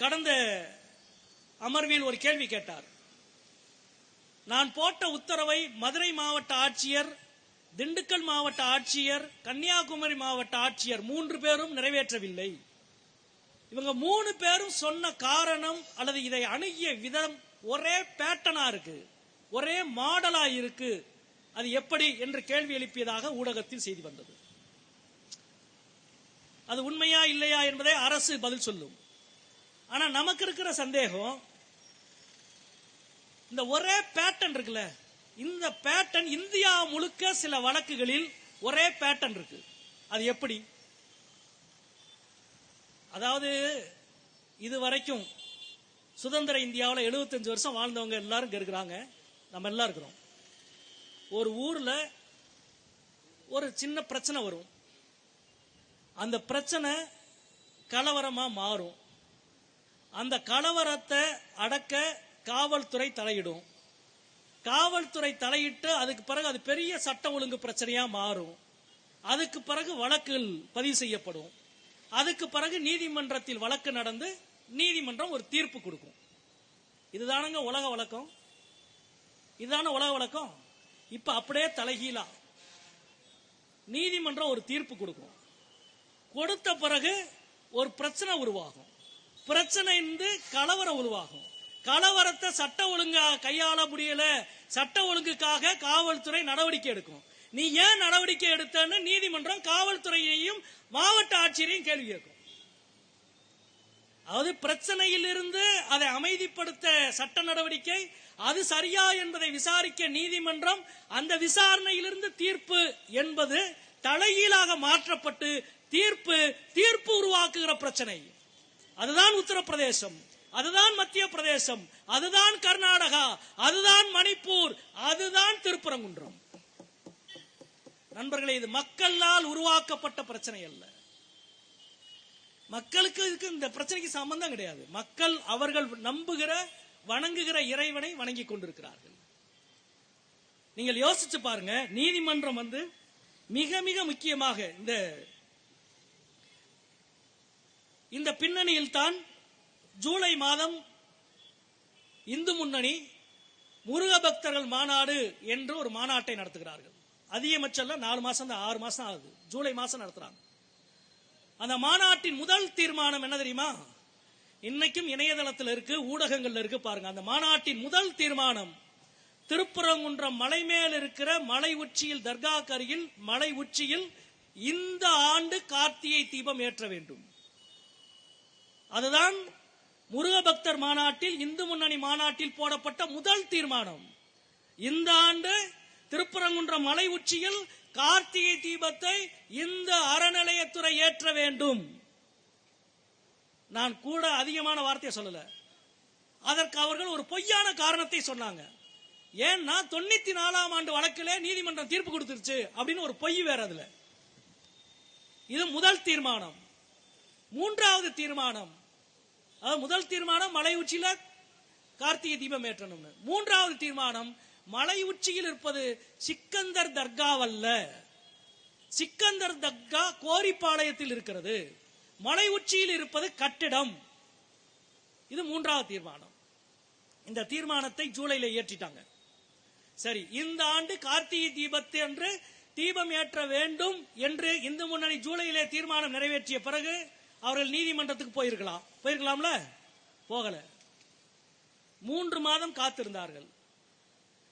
கடந்த அமர்வில் ஒரு கேள்வி கேட்டார். நான் போட்ட உத்தரவை மதுரை மாவட்ட ஆட்சியர், திண்டுக்கல் மாவட்ட ஆட்சியர், கன்னியாகுமரி மாவட்ட ஆட்சியர் 3 பேரும் நிறைவேற்றவில்லை. இவங்க 3 பேரும் சொன்ன காரணம் அல்லது இதை அணுகிய விதம் ஒரே பேட்டர்னா இருக்கு, ஒரே மாடலா இருக்கு, அது எப்படி என்று கேள்வி எழுப்பியதாக ஊடகத்தில் செய்தி வந்தது. அது உண்மையா இல்லையா என்பதை அரசு பதில் சொல்லும். ஆனா நமக்கு இருக்கிற சந்தேகம், இந்த ஒரே பேட்டர்ன் இருக்குல்ல, இந்த பேட்டர்ன் இந்தியா முழுக்க சில வழக்குகளில் ஒரே பேட்டர்ன் இருக்கு. அது எப்படி? அதாவது இதுவரைக்கும் சுதந்திர இந்தியாவில் 75 வருஷம் வாழ்ந்தவங்க எல்லாரும் இருக்கிறாங்க, நம்ம எல்லாம் இருக்கிறோம். ஒரு ஊர்ல ஒரு சின்ன பிரச்சனை வரும், அந்த பிரச்சனை கலவரமா மாறும். அந்த கலவரத்தை அடக்க காவல்துறை தலையிடும். காவல்துறை தலையிட்டு அதுக்கு பிறகு அது பெரிய சட்ட ஒழுங்கு பிரச்சனையா மாறும். அதுக்கு பிறகு வழக்குகள் பதிவு செய்யப்படும். அதுக்கு பிறகு நீதிமன்றத்தில் வழக்கு நடந்து நீதிமன்றம் ஒரு தீர்ப்பு கொடுக்கும். இதுதானங்க உலக வழக்கம், இதுதான உலக வழக்கம். இப்ப அப்படியே தலைகீழா நீதிமன்றம் ஒரு தீர்ப்பு கொடுக்கும். கொடுத்த பிறகு ஒரு பிரச்சனை உருவாகும். பிரச்சனை கலவரம் உருவாகும். கலவரத்தை சட்ட ஒழுங்கா கையாள முடியல, சட்ட ஒழுங்குக்காக காவல்துறை நடவடிக்கை எடுக்கும். நீ ஏன் நடவடிக்கை எடுத்தன்னு நீதிமன்றம் காவல்துறையையும் மாவட்ட ஆட்சியரையும் கேள்வி கேட்கும். அதாவது பிரச்சனையில் இருந்து அதை அமைதிப்படுத்த சட்ட நடவடிக்கை, அது சரியா என்பதை விசாரிக்க நீதிமன்றம், அந்த விசாரணையிலிருந்து தீர்ப்பு என்பது தலைகீழாக மாற்றப்பட்டு தீர்ப்பு உருவாக்குகிற பிரச்சனை. அதுதான் உத்தரப்பிரதேசம், அதுதான் மத்திய பிரதேசம், அதுதான் கர்நாடகா, அதுதான் மணிப்பூர், அதுதான் திருப்பரங்குன்றம். நண்பர்களே, இது மக்களால் உருவாக்கப்பட்ட பிரச்சனை அல்ல. மக்களுக்கு இதுக்கு இந்த பிரச்சனைக்கு சம்பந்தம் கிடையாது. மக்கள் அவர்கள் நம்புகிற, வணங்குகிற இறைவனை வணங்கிக் கொண்டிருக்கிறார்கள். நீங்கள் யோசிச்சு பாருங்க, நீதிமன்றம் மிக மிக முக்கியமாக இந்த பின்னணியில் தான் ஜூலை மாதம் இந்து முன்னணி முருக பக்தர்கள் மாநாடு என்று ஒரு மாநாட்டை நடத்துகிறார்கள். அதிகபட்சம் 4 மாசம் தான், 6 மாசம் ஆகுது. ஜூலை மாசம் நடத்துறாங்க. அந்த மாநாட்டின் முதல் தீர்மானம் என்ன தெரியுமா? இன்னைக்கும் இணையதளத்தில் இருக்கு, ஊடகங்கள்ல இருக்கு, பாருங்க. அந்த மாநாட்டின் முதல் தீர்மானம், திருப்பரங்குன்றம் மலை மேல் இருக்கிற மலை உச்சியில், தர்காக்கு அருகில் மலை உச்சியில் இந்த ஆண்டு கார்த்திகை தீபம் ஏற்ற வேண்டும். அதுதான் முருக பக்தர் மாநாட்டில், இந்து முன்னணி மாநாட்டில் போடப்பட்ட முதல் தீர்மானம். இந்த ஆண்டு திருப்பரங்குன்றம் மலை உச்சியில் கார்த்திகை தீபத்தை இந்த அறநிலையத்துறை ஏற்ற வேண்டும். நான் கூட அதிகமான வார்த்தையை சொல்லல. அதற்கு அவர்கள் ஒரு பொய்யான காரணத்தை சொன்னாங்க. ஏன்னா 94ஆம் ஆண்டு வழக்கிலே நீதிமன்றம் தீர்ப்பு கொடுத்துருச்சு அப்படின்னு ஒரு பொய் வேற. அதுல இது முதல் தீர்மானம். மூன்றாவது தீர்மானம், முதல் தீர்மானம் மலை உச்சியில கார்த்திகை தீபம் ஏற்றணும். மூன்றாவது தீர்மானம், மலை உச்சியில் இருப்பது சிக்கந்தர் தர்காவல்ல, சிக்கந்தர் தர்கா கோரிப்பாளையத்தில் இருக்கிறது, மலை உச்சியில் இருப்பது கட்டிடம். இது மூன்றாவது தீர்மானம். இந்த தீர்மானத்தை ஜூலைல ஏற்றிட்டாங்க. சரி, இந்த ஆண்டு கார்த்திகை தீபத்தை அன்று தீபம் ஏற்ற வேண்டும் என்று இந்து முன்னணி ஜூலையிலே தீர்மானம் நிறைவேற்றிய பிறகு அவர்கள் நீதிமன்றத்துக்கு போயிருக்கலாம்ல, போகல. 3 மாதம் காத்திருந்தார்கள்.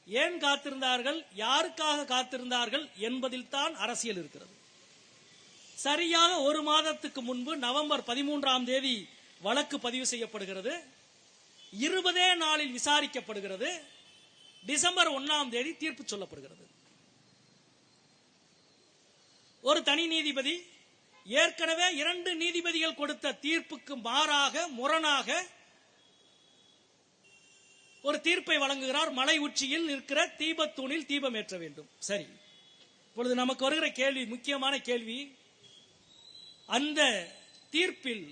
ஏன் காத்திருந்தார்கள், யாருக்காக காத்திருந்தார்கள் என்பதில் தான் அரசியல் இருக்கிறது. சரியாக 1 மாதத்துக்கு முன்பு நவம்பர் 13ஆம் தேதி வழக்கு பதிவு செய்யப்படுகிறது. 20 நாளில் விசாரிக்கப்படுகிறது. டிசம்பர் 1ஆம் தேதி தீர்ப்பு சொல்லப்படுகிறது. ஒரு தனி நீதிபதி ஏற்கனவே 2 நீதிபதிகள் கொடுத்த தீர்ப்புக்கு மாறாக, முரணாக ஒரு தீர்ப்பை வழங்குகிறார். மலை உச்சியில் இருக்கிற தீபத்தூணில் தீபம் ஏற்ற வேண்டும். சரி, இப்பொழுது நமக்கு வருகிற கேள்வி, முக்கியமான கேள்வி, அந்த தீர்ப்பில்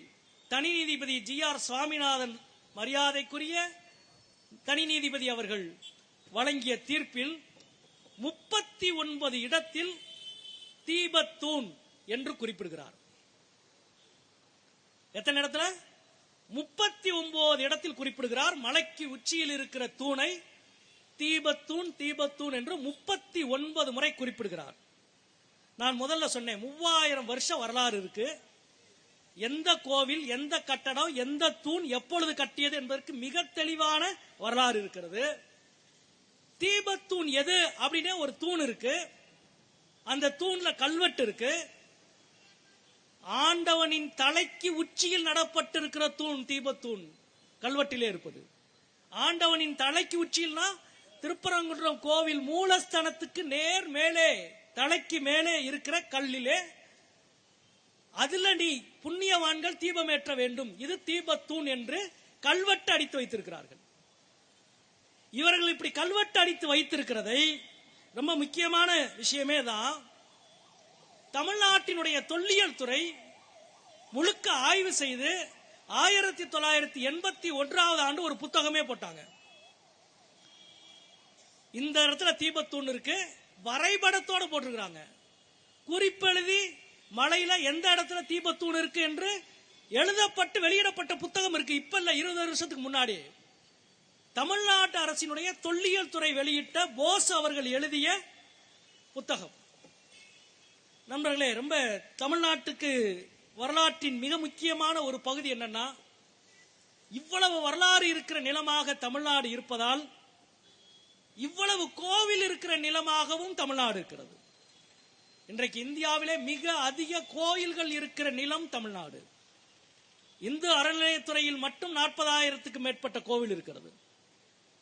தனி நீதிபதி GR சுவாமிநாதன், மரியாதைக்குரிய தனி நீதிபதி அவர்கள் வழங்கிய தீர்ப்பில் 39 இடத்தில் தீபத்தூண் என்று குறிப்பிடுகிறார். எத்தனை இடத்துல? 39 இடத்தில் குறிப்பிடுகிறார். மலைக்கு உச்சியில் இருக்கிற தூணை தீபத்தூண், தீபத்தூண் என்று 39 முறை குறிப்பிடுகிறார். நான் முதல்ல சொன்னேன், 3000 வருஷம் வரலாறு இருக்கு. எந்த கோவில், எந்த கட்டடம், எந்த தூண் எப்பொழுது கட்டியது என்பதற்கு மிக தெளிவான வரலாறு இருக்கிறது. தீபத்தூண் எது அப்படின்னே ஒரு தூண் இருக்கு. அந்த தூண்ல கல்வெட்டு இருக்கு. ஆண்டவனின் தலைக்கு உச்சியில் நடப்பட்டிருக்கிற தூண் தீபத்தூண் கல்வெட்டிலே இருப்பது. ஆண்டவனின் தலைக்கு உச்சியில்னா திருப்பரங்குன்றம் கோவில் மூலஸ்தானத்துக்கு நேர் மேலே, தலைக்கு மேலே இருக்கிற கல்லிலே, அதுல நீ புண்ணியவான்கள் தீபம் ஏற்ற வேண்டும், இது தீபத்தூண் என்று கல்வெட்டு அடித்து வைத்திருக்கிறார்கள். இவர்கள் இப்படி கல்வெட்டு அடித்து வைத்திருக்கிறதை, ரொம்ப முக்கியமான விஷயமே தான், தமிழ்நாட்டினுடைய தொல்லியல் துறை முழுக்க ஆய்வு செய்து 1981ஆம் ஆண்டு ஒரு புத்தகமே போட்டாங்க. இந்த இடத்துல தீபத்தூண் இருக்கு, வரைபடத்தோட போட்டிருக்கிறாங்க. குறிப்பெழுதி மலையில எந்த இடத்துல தீபத்தூண் இருக்கு என்று எழுதப்பட்டு வெளியிடப்பட்ட புத்தகம் இருக்கு. இப்ப இல்ல, 20 வருஷத்துக்கு முன்னாடி தமிழ்நாட்டு அரசினுடைய தொல்லியல் துறை வெளியிட்ட போஸ் அவர்கள் எழுதிய புத்தகம். நண்பர்களே, ரொம்ப தமிழ்நாட்டுக்கு வரலாற்றின் மிக முக்கியமான ஒரு பகுதி என்னன்னா, இவ்வளவு வரலாறு இருக்கிற நிலமாக தமிழ்நாடு இருப்பதால் இவ்வளவு கோவில் இருக்கிற நிலமாகவும் தமிழ்நாடு இருக்கிறது. இன்றைக்கு இந்தியாவிலே மிக அதிக கோயில்கள் இருக்கிற நிலம் தமிழ்நாடு. இந்து அறநிலையத்துறையில் மட்டும் 40,000க்கு மேற்பட்ட கோவில் இருக்கிறது.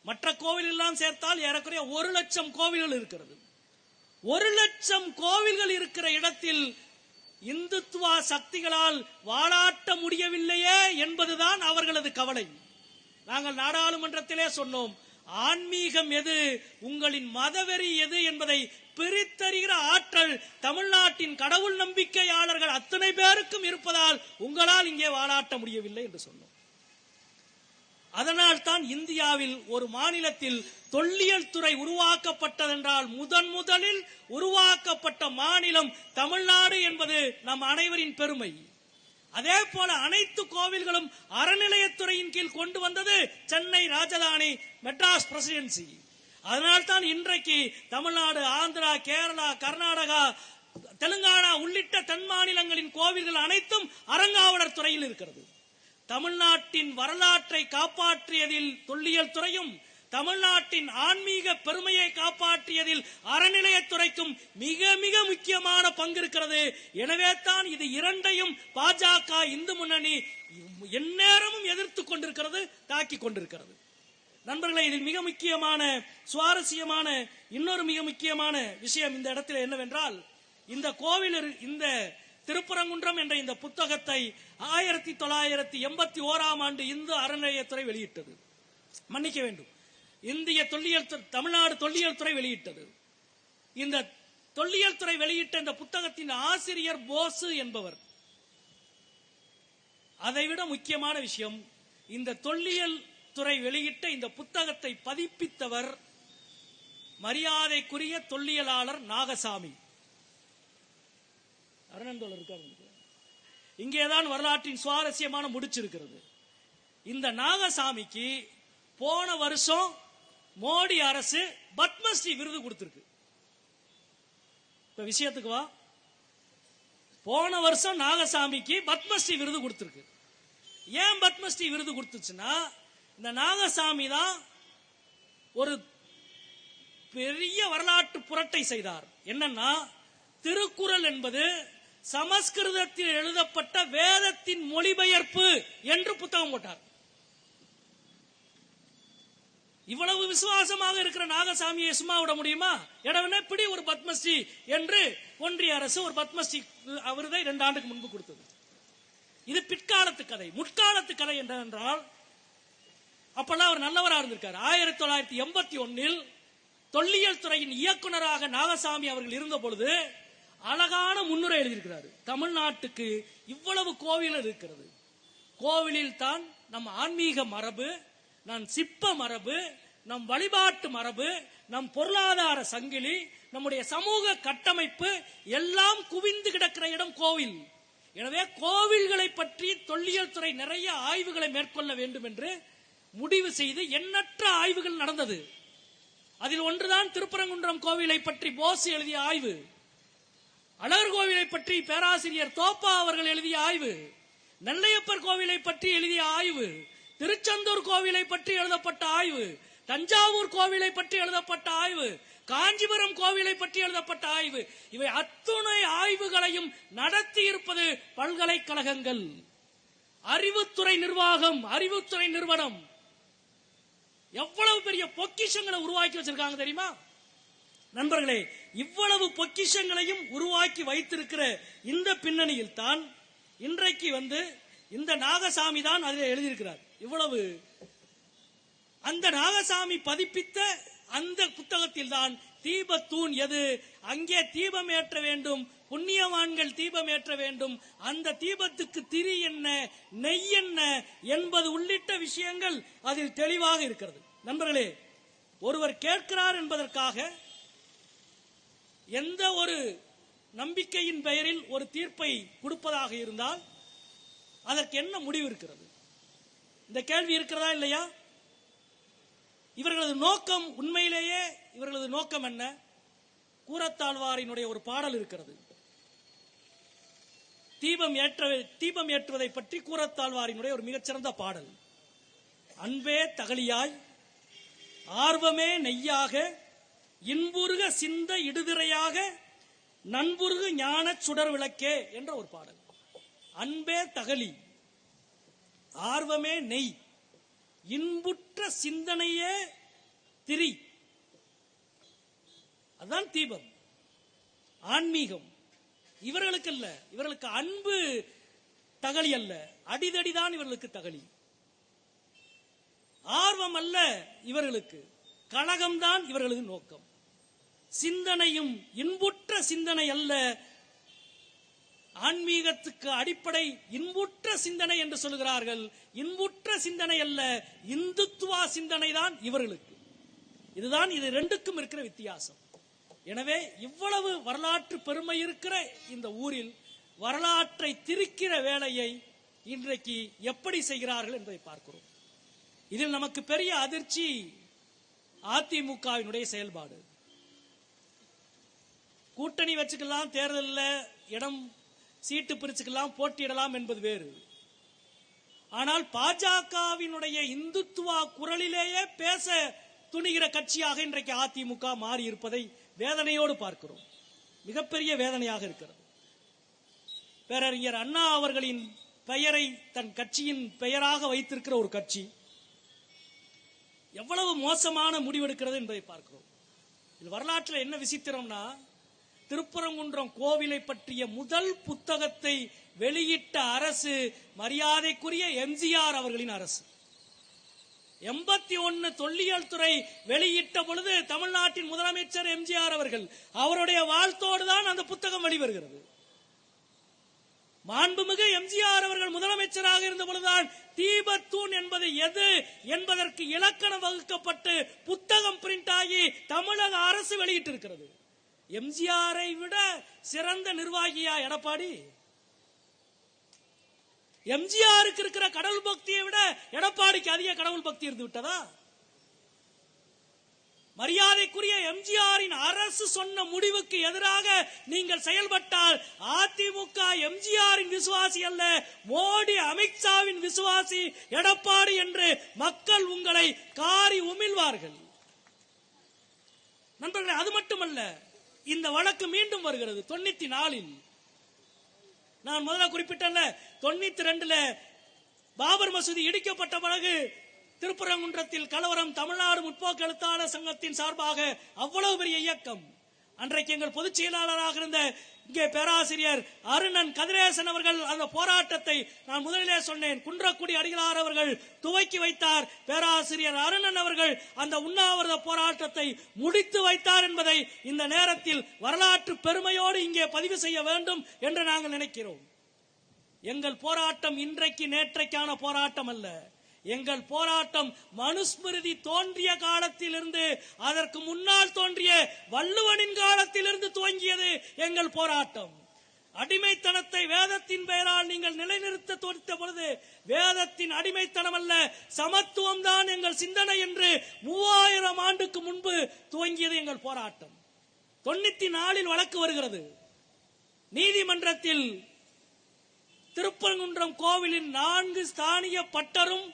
மற்ற கோவில் எல்லாம் சேர்த்தால் ஏறக்குறைய 1 லட்சம் கோவில்கள் இருக்கிறது. 1 லட்சம் கோவில்கள் இருக்கிற இடத்தில் இந்துத்துவ சக்திகளால் வாழாட்ட முடியவில்லையே என்பதுதான் அவர்களது கவலை. நாங்கள் நாடாளுமன்றத்திலே சொன்னோம், ஆன்மீகம் எது, உங்களின் மதவெறி எது என்பதை பிரித்தறிகிற ஆற்றல் தமிழ்நாட்டின் கடவுள் நம்பிக்கையாளர்கள் அத்தனை பேருக்கும் இருப்பதால் உங்களால் இங்கே வாழாட்ட முடியவில்லை என்று சொன்னோம். அதனால் தான் இந்தியாவில் ஒரு மாநிலத்தில் தொல்லியல் துறை உருவாக்கப்பட்டதென்றால் முதலில் உருவாக்கப்பட்ட மாநிலம் தமிழ்நாடு என்பது நம் அனைவரின் பெருமை. அதே போல அனைத்து கோவில்களும் அறநிலையத்துறையின் கீழ் கொண்டு வந்தது சென்னை ராஜதானி மெட்ராஸ் பிரசிடென்சி. அதனால்தான் இன்றைக்கு தமிழ்நாடு, ஆந்திரா, கேரளா, கர்நாடகா, தெலுங்கானா உள்ளிட்ட தென் மாநிலங்களின் கோவில்கள் அனைத்தும் அறங்காவலர் துறையில் இருக்கிறது. தமிழ்நாட்டின் வரலாற்றை காப்பாற்றியதில் தொல்லியல் துறையும், தமிழ்நாட்டின் ஆன்மீக பெருமையை காப்பாற்றியதில் அறநிலையத்துறைக்கும் மிக மிக முக்கியமான பங்கு இருக்கிறது. எனவே தான் இது இரண்டையும் பாஜக, இந்து முன்னணி எந்நேரமும் எதிர்த்து கொண்டிருக்கிறது, தாக்கி கொண்டிருக்கிறது. நண்பர்களே, இதில் மிக முக்கியமான சுவாரஸ்யமான இன்னொரு மிக முக்கியமான விஷயம் இந்த இடத்தில் என்னவென்றால், இந்த கோவில், இந்த திருப்பரங்குன்றம் என்ற இந்த புத்தகத்தை 1981ஆம் ஆண்டு இந்து அறநிலையத்துறை வெளியிட்டது. மன்னிக்க வேண்டும், இந்திய தொல்லியல் தமிழ்நாடு தொல்லியல் துறை வெளியிட்டது. இந்த தொல்லியல் துறை வெளியிட்ட இந்த புத்தகத்தின் ஆசிரியர் போசு என்பவர். அதைவிட முக்கியமான விஷயம், இந்த தொல்லியல் துறை வெளியிட்ட இந்த புத்தகத்தை பதிப்பித்தவர் மரியாதைக்குரிய தொல்லியலாளர் நாகசாமி. அருணந்தோழர் இருக்காரு. இங்கேதான் வரலாற்றின் சுவாரஸ்யமான முடிச்சிருக்கிறது. இந்த நாகசாமிக்கு போன வருஷம் மோடி அரசு பத்மஸ்ரீ விருது கொடுத்திருக்கு. இப்ப விஷயத்துக்கு வா. போன வருஷம் நாகசாமிக்கு பத்மஸ்ரீ விருது கொடுத்திருக்கு. ஏன் பத்மஸ்ரீ விருது கொடுத்துச்சுன்னா, இந்த நாகசாமி தான் ஒரு பெரிய வரலாற்று புரட்டை செய்தார். என்னன்னா, திருக்குறள் என்பது சமஸ்கிருதத்தில் எழுதப்பட்ட வேதத்தின் மொழிபெயர்ப்பு என்று புத்தகம் போட்டார். இவ்வளவு விசுவாசமாக இருக்கிற நாகசாமியை சும்மா விட முடியுமா? இடவனே பிடி ஒரு பத்மஸ்ரீ என்று ஒன்றிய அரசு ஒரு பத்மஸ்ரீ விருதை 2 ஆண்டுக்கு முன்பு கொடுத்தது. இது பிற்காலத்து கதை. முற்காலத்து கதை என்றால், அப்பெல்லாம் அவர் நல்லவராக இருந்திருக்கார். 1981 தொல்லியல் துறையின் இயக்குநராக நாகசாமி அவர்கள் இருந்த பொழுது அழகான முன்னுரை எழுதியிருக்கிறார். தமிழ்நாட்டுக்கு இவ்வளவு கோவில் இருக்கிறது, கோவிலில் தான் நம் ஆன்மீக மரபு, நம் சிற்ப மரபு, நம் வழிபாட்டு மரபு, நம் பொருளாதார சங்கிலி, நம்முடைய சமூக கட்டமைப்பு எல்லாம் குவிந்து கிடக்கிற இடம் கோவில். எனவே கோவில்களை பற்றி தொல்லியல் துறை நிறைய ஆய்வுகளை மேற்கொள்ள வேண்டும் என்று முடிவு செய்து எண்ணற்ற ஆய்வுகள் நடந்தது. அதில் ஒன்றுதான் திருப்பரங்குன்றம் கோவிலை பற்றி போஸ் எழுதிய ஆய்வு, அழகர் கோவிலை பற்றி பேராசிரியர் தோப்பா அவர்கள் எழுதிய ஆய்வு, நெல்லையப்பர் கோவிலை பற்றி எழுதிய ஆய்வு, திருச்செந்தூர் கோவிலை பற்றி எழுதப்பட்ட ஆய்வு, தஞ்சாவூர் கோவிலை பற்றி எழுதப்பட்ட ஆய்வு, காஞ்சிபுரம் கோவிலை பற்றி எழுதப்பட்ட ஆய்வு, இவை அத்துணை ஆய்வுகளையும் நடத்தி இருப்பது பல்கலைக்கழகங்கள், அறிவுத்துறை நிர்வாகம், அறிவுத்துறை நிறுவனம். எவ்வளவு பெரிய பொக்கிஷங்களை உருவாக்கி வச்சிருக்காங்க தெரியுமா நண்பர்களே? இவ்வளவு பொக்கிஷங்களையும் உருவாக்கி வைத்திருக்கிற இந்த பின்னணியில் தான் இன்றைக்கு இந்த நாகசாமி தான் அதில் எழுதியிருக்கிறார். இவ்வளவு அந்த நாகசாமி பதிப்பித்த அந்த புத்தகத்தில் தான் தீபத்தூண் எது, அங்கே தீபம் ஏற்ற வேண்டும், புண்ணியவான்கள் தீபம் ஏற்ற வேண்டும், அந்த தீபத்துக்கு திரி என்ன, நெய் என்ன என்பது உள்ளிட்ட விஷயங்கள் அதில் தெளிவாக இருக்கிறது. நண்பர்களே, ஒருவர் கேட்கிறார் என்பதற்காக எந்த ஒரு நம்பிக்கையின் பெயரில் ஒரு தீர்ப்பை கொடுப்பதாக இருந்தால் அதற்கு என்ன முடிவு இருக்கிறது? இந்த கேள்வி இருக்கிறதா இல்லையா? இவர்களது நோக்கம், உண்மையிலேயே இவர்களது நோக்கம் என்ன? கூரத்தாழ்வாரினுடைய ஒரு பாடல் இருக்கிறது. தீபம் ஏற்றுவதை பற்றி கூரத்தாழ்வாரினுடைய ஒரு மிகச்சிறந்த பாடல். அன்பே தகலியாய், ஆர்வமே நெய்யாக, இன்புருக சிந்த இடுதிரையாக, நண்புருகு ஞான சுடர் விளக்கே என்ற ஒரு பாடல். அன்பே தகலி, ஆர்வமே நெய், இன்புற்ற சிந்தனையே திரி, அதுதான் தீபம், ஆன்மீகம். இவர்களுக்கு அல்ல, இவர்களுக்கு அன்பு தகலி அல்ல, அடிதடிதான் இவர்களுக்கு தகலி. ஆர்வம் அல்ல இவர்களுக்கு, கலகம்தான் இவர்களது நோக்கம். சிந்தனையும் இன்புற்ற சிந்தனை அல்ல, ஆன்மீகத்துக்கு அடிப்படை இன்புற்ற சிந்தனை என்று சொல்கிறார்கள். இன்புற்ற சிந்தனை அல்ல, இந்துத்துவா சிந்தனை தான் இவர்களுக்கு. இதுதான் இது ரெண்டுக்கும் இருக்கிற வித்தியாசம். எனவே இவ்வளவு வரலாற்று பெருமை இருக்கிற இந்த ஊரில் வரலாற்றை திரிக்கிற வேலையை இன்றைக்கு எப்படி செய்கிறார்கள் என்பதை பார்க்கிறோம். இதில் நமக்கு பெரிய அதிர்ச்சி அதிமுகவினுடைய செயல்பாடு. கூட்டணி வச்சுக்கலாம், தேர்தலில் இடம் சீட்டு பிரிச்சுக்கலாம், போட்டியிடலாம் என்பது வேறு. ஆனால் பாஜகவினுடைய இந்துத்துவா குரலிலேயே பேச துணிகிற கட்சியாக இன்றைக்கு அதிமுக மாறி இருப்பதை வேதனையோடு பார்க்கிறோம். மிகப்பெரிய வேதனையாக இருக்கிறது. பேரறிஞர் அண்ணா அவர்களின் பெயரை தன் கட்சியின் பெயராக வைத்திருக்கிற ஒரு கட்சி எவ்வளவு மோசமான முடிவெடுக்கிறது என்பதை பார்க்கிறோம். இது வரலாற்றில் என்ன விசித்திரம்னா, திருப்பரங்குன்றம் கோவிலை பற்றிய முதல் புத்தகத்தை வெளியிட்ட அரசு மரியாதைக்குரிய எம்ஜிஆர் அவர்களின் அரசு. 81 தொல்லியல் துறை வெளியிட்ட பொழுது தமிழ்நாட்டின் முதலமைச்சர் எம்ஜிஆர் அவர்கள், அவருடைய வாழ்த்தோடு தான் அந்த புத்தகம் வெளிவருகிறது. மாண்புமிகு எம்ஜிஆர் அவர்கள் முதலமைச்சராக இருந்த பொழுதுதான் தீபத்தூண் என்பது எது என்பதற்கு இலக்கணம் வகுக்கப்பட்டு புத்தகம் பிரிண்ட் ஆகி தமிழக அரசு வெளியிட்டிருக்கிறது. எம்ஜிஆரை விட சிறந்த நிர்வாகியா எடப்பாடி? எம்ஜிஆருக்கு இருக்கிற கடவுள் பக்தியை விட எடப்பாடிக்கு அதிக கடவுள் பக்தி இருந்து விட்டதா? மரியாதைக்குரிய எம்ஜிஆரின் அரசு சொன்ன முடிவுக்கு எதிராக நீங்கள் செயல்பட்டால் அதிமுக எம்ஜிஆரின் விசுவாசி அல்ல, மோடி அமித்ஷாவின் விசுவாசி எடப்பாடி என்று மக்கள் உங்களை காரி உமிழ்வார்கள். நண்பர்களே, அது மட்டுமல்ல, இந்த வழக்கு மீண்டும் வருகிறது 94. நான் முதல்ல குறிப்பிட்டேன்ல, 92 பாபர் மசூதி இடிக்கப்பட்ட பிறகு திருப்பரங்குன்றத்தில் கலவரம், தமிழ்நாடு முற்போக்கு எழுத்தாளர் சங்கத்தின் சார்பாக அவ்வளவு பெரிய இயக்கம். அன்றைக்கு எங்கள் பொதுச் செயலாளராக இருந்த இங்கே பேராசிரியர் அருணன் கதிரேசன் அவர்கள் அந்த போராட்டத்தை, நான் முதலிலே சொன்னேன், குன்றக்குடி அடிகளார் அவர்கள் துவக்கி வைத்தார். பேராசிரியர் அருணன் அவர்கள் அந்த உண்ணாவிரத போராட்டத்தை முடித்து வைத்தார் என்பதை இந்த நேரத்தில் வரலாற்று பெருமையோடு இங்கே பதிவு செய்ய வேண்டும் என்று நாங்கள் நினைக்கிறோம். எங்கள் போராட்டம் இன்றைக்கு நேற்றைக்கான போராட்டம் அல்ல. எங்கள் போராட்டம் மனுஸ்மிருதி தோன்றிய காலத்தில் இருந்து, அதற்கு முன்னால் தோன்றிய வள்ளுவனின் காலத்தில் இருந்து துவங்கியது எங்கள் போராட்டம். அடிமைத்தனத்தை வேதத்தின் பெயரால் நீங்கள் நிலைநிறுத்த துடித்த பொழுது, வேதத்தின் அடிமைத்தனம் அல்ல, சமத்துவம் தான் எங்கள் சிந்தனை என்று 3000 ஆண்டுக்கு முன்பு துவங்கியது எங்கள் போராட்டம். 94 வழக்கு வருகிறது நீதிமன்றத்தில். திருப்பரங்குன்றம் கோவிலின் 4 ஸ்தானிய பட்டரும்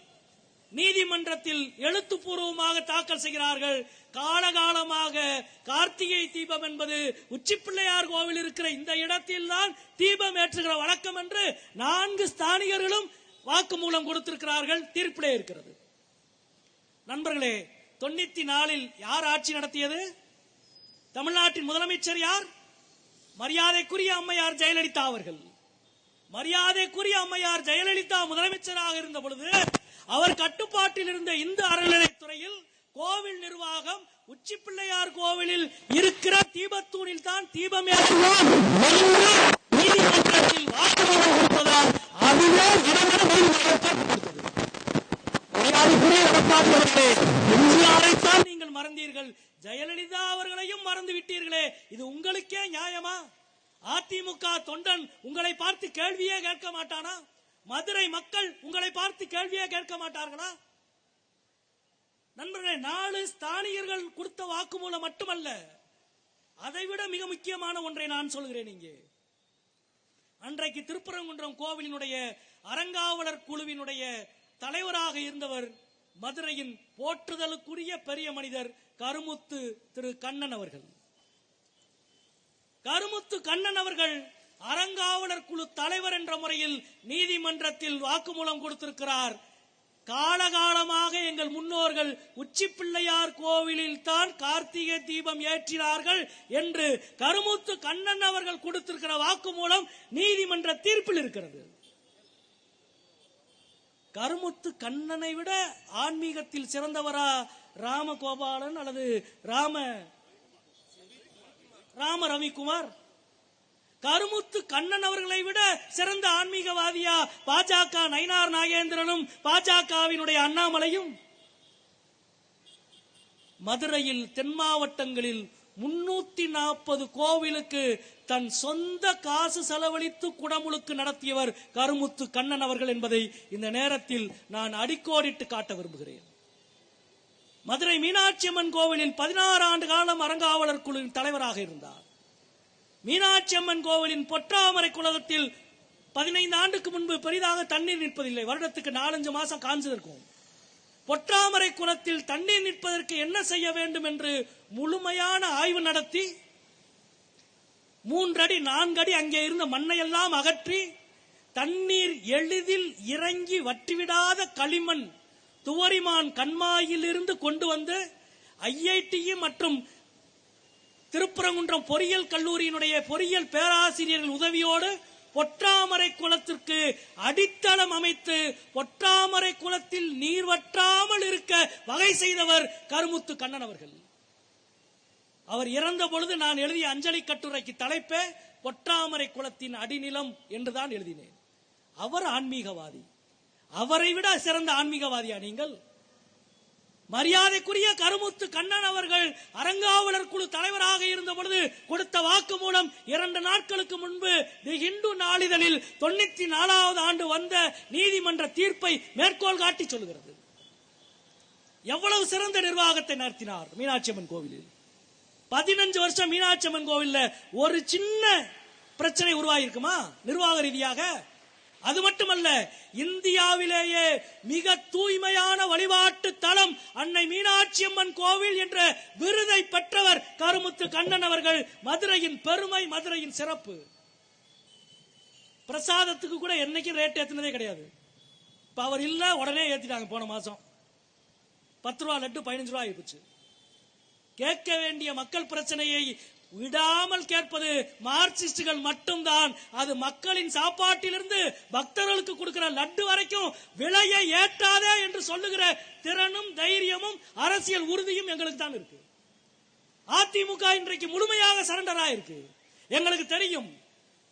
நீதிமன்றத்தில் எழுத்துப்பூர்வமாக தாக்கல் செய்கிறார்கள். காலகாலமாக கார்த்திகை தீபம் என்பது உச்சிப்பிள்ளையார் கோவில் இருக்கிற இந்த இடத்தில் தான் தீபம் ஏற்றுகிற வழக்கம் என்று 4 ஸ்தானிகர்களும் வாக்குமூலம் கொடுத்திருக்கிறார்கள். தீர்ப்பிலே இருக்கிறது. நண்பர்களே, 94 யார் ஆட்சி நடத்தியது? தமிழ்நாட்டின் முதலமைச்சர் யார்? மரியாதைக்குரிய அம்மையார் ஜெயலலிதா அவர்கள். மரியாதைக்குரிய அம்மையார் ஜெயலலிதா முதலமைச்சராக இருந்த பொழுது அவர் கட்டுப்பாட்டில் இருந்த இந்து அறநிலையத்துறையில் கோவில் நிர்வாகம் உச்சிப்பிள்ளையார் கோவிலில் இருக்கிற தீபத்தூணில் தான் தீபம் ஏற்றுவோம் நீதிமன்றத்தில் வாக்குமூலம் கொடுத்ததால் அதுவே எம்ஜிஆரைத்தான் நீங்கள் மறந்தீர்கள், ஜெயலலிதா அவர்களையும் மறந்து விட்டீர்களே, இது உங்களுக்கே நியாயமா? அதிமுக தொண்டன் உங்களை பார்த்து கேள்வியே கேட்க மாட்டானா? மதுரை மக்கள் உங்களை பார்த்து கேள்வியே கேட்க மாட்டார்களா? நண்பர்களே, 4 ஸ்தானிகர்கள் கொடுத்த வாக்குமூலம் மட்டுமல்ல, அதைவிட மிக முக்கியமான ஒன்றை நான் சொல்கிறேன். இங்கே அன்றைக்கு திருப்பரங்குன்றம் கோவிலினுடைய அறங்காவலர் குழுவினுடைய தலைவராக இருந்தவர் மதுரையின் போற்றுதலுக்குரிய பெரிய மனிதர் கருமுத்து திரு கண்ணன் அவர்கள். கருமுத்து கண்ணன் அவர்கள் அறங்காவலர் குழு தலைவர் என்ற முறையில் நீதிமன்றத்தில் வாக்குமூலம் கொடுத்திருக்கிறார். காலகாலமாக எங்கள் முன்னோர்கள் உச்சிப்பிள்ளையார் கோவிலில் தான் கார்த்திகை தீபம் ஏற்றினார்கள் என்று கருமுத்து கண்ணன் அவர்கள் கொடுத்திருக்கிற வாக்குமூலம் நீதிமன்ற தீர்ப்பில் இருக்கிறது. கருமுத்து கண்ணனை விட ஆன்மீகத்தில் சிறந்தவரா ராமகோபாலன் அல்லது ராம ரவிக்குமார்? கருமுத்து கண்ணன் அவர்களை விட சிறந்த ஆன்மீகவாதியா பாஜக நயினார் நாகேந்திரனும் பாஜகவினுடைய அண்ணாமலையும்? மதுரையில் தென் மாவட்டங்களில் 340 கோவிலுக்கு தன் சொந்த காசு செலவழித்து குடமுழுக்கு நடத்தியவர் கருமுத்து கண்ணன் அவர்கள் என்பதை இந்த நேரத்தில் நான் அடிக்கோடிட்டு காட்ட விரும்புகிறேன். மதுரை மீனாட்சி அம்மன் கோவிலில் 16 ஆண்டு காலம் அறங்காவலர் குழுவின் தலைவராக இருந்தார். மீனாட்சி அம்மன் கோவிலின் பொற்றாமரை குளத்தில் 15 ஆண்டுக்கு முன்பு பெரிதாக தண்ணீர் நிற்பதில்லை. வருடத்துக்கு 4-5 மாசம் காஞ்சிருக்கும். பொற்றாமரை குளத்தில் தண்ணீர் நிற்பதற்கு என்ன செய்ய வேண்டும் என்று முழுமையான ஆய்வு நடத்தி 3 அடி 4 அடி அங்கே இருந்த மண்ணையெல்லாம் அகற்றி தண்ணீர் எளிதில் இறங்கி வற்றிவிடாத களிமண் துவரிமான் கண்மாயில் இருந்து கொண்டு வந்து IIT மற்றும் திருப்பரங்குன்றம் பொறியியல் கல்லூரியினுடைய பொறியியல் பேராசிரியர்கள் உதவியோடு பொற்றாமரை குளத்திற்கு அடித்தளம் அமைத்து பொற்றாமரை குளத்தில் நீர் வற்றாமல் இருக்க வகை செய்தவர் கருமுத்து கண்ணன் அவர்கள். அவர் இறந்த பொழுது நான் எழுதிய அஞ்சலி கட்டுரைக்கு தலைப்பே பொற்றாமரை குளத்தின் அடிநிலம் என்றுதான் எழுதினேன். அவர் ஆன்மீகவாதி. அவரை விட சிறந்த ஆன்மீகவாதியா நீங்கள்? மரியாதைக்குரிய கருமுத்து கண்ணன் அவர்கள் அறங்காவலர் குழு தலைவராக இருந்த பொழுது கொடுத்த வாக்கு மூலம் 2 நாட்களுக்கு முன்பு தி ஹிந்து நாளிதழில் 94வது ஆண்டு வந்த நீதிமன்ற தீர்ப்பை மேற்கோள் காட்டி சொல்கிறது. எவ்வளவு சிறந்த நிர்வாகத்தை நடத்தினார் மீனாட்சி அம்மன் கோவிலில். 15 வருஷம் மீனாட்சி அம்மன் கோவில்ல ஒரு சின்ன பிரச்சனை உருவாகிருக்குமா நிர்வாக ரீதியாக? அது மட்டுமல்ல, இந்தியாவிலேயே மிக தூய்மையான வழிபாட்டு தலம் அன்னை மீனாட்சி அம்மன் கோவில் என்ற விருதை பெற்றவர் கருமுத்து கண்ணன் அவர்கள். மதுரையின் பெருமை, மதுரையின் சிறப்பு. பிரசாதத்துக்கு கூட என்னைக்கும் ரேட் ஏத்தினதே கிடையாது. இப்ப அவர் இல்ல, உடனே ஏத்திட்டாங்க. போன மாசம் 10 ரூபா லட்டு 15 ரூபாய் ஆயிடுச்சு. கேட்க வேண்டிய மக்கள் பிரச்சனையை விடாமல் கேட்பது மார்க்சிஸ்டுகள் மட்டும்தான். அது மக்களின் சாப்பாட்டிலிருந்து பக்தர்களுக்கு கொடுக்கிற லட்டு வரைக்கும் விலையை ஏற்றாதே என்று சொல்லுகிற திறனும் தைரியமும் அரசியல் உறுதியும் எங்களுக்கு தான் இருக்கு. அதிமுக இன்றைக்கு முழுமையாக சரண்டர் ஆயிருக்கு. எங்களுக்கு தெரியும்,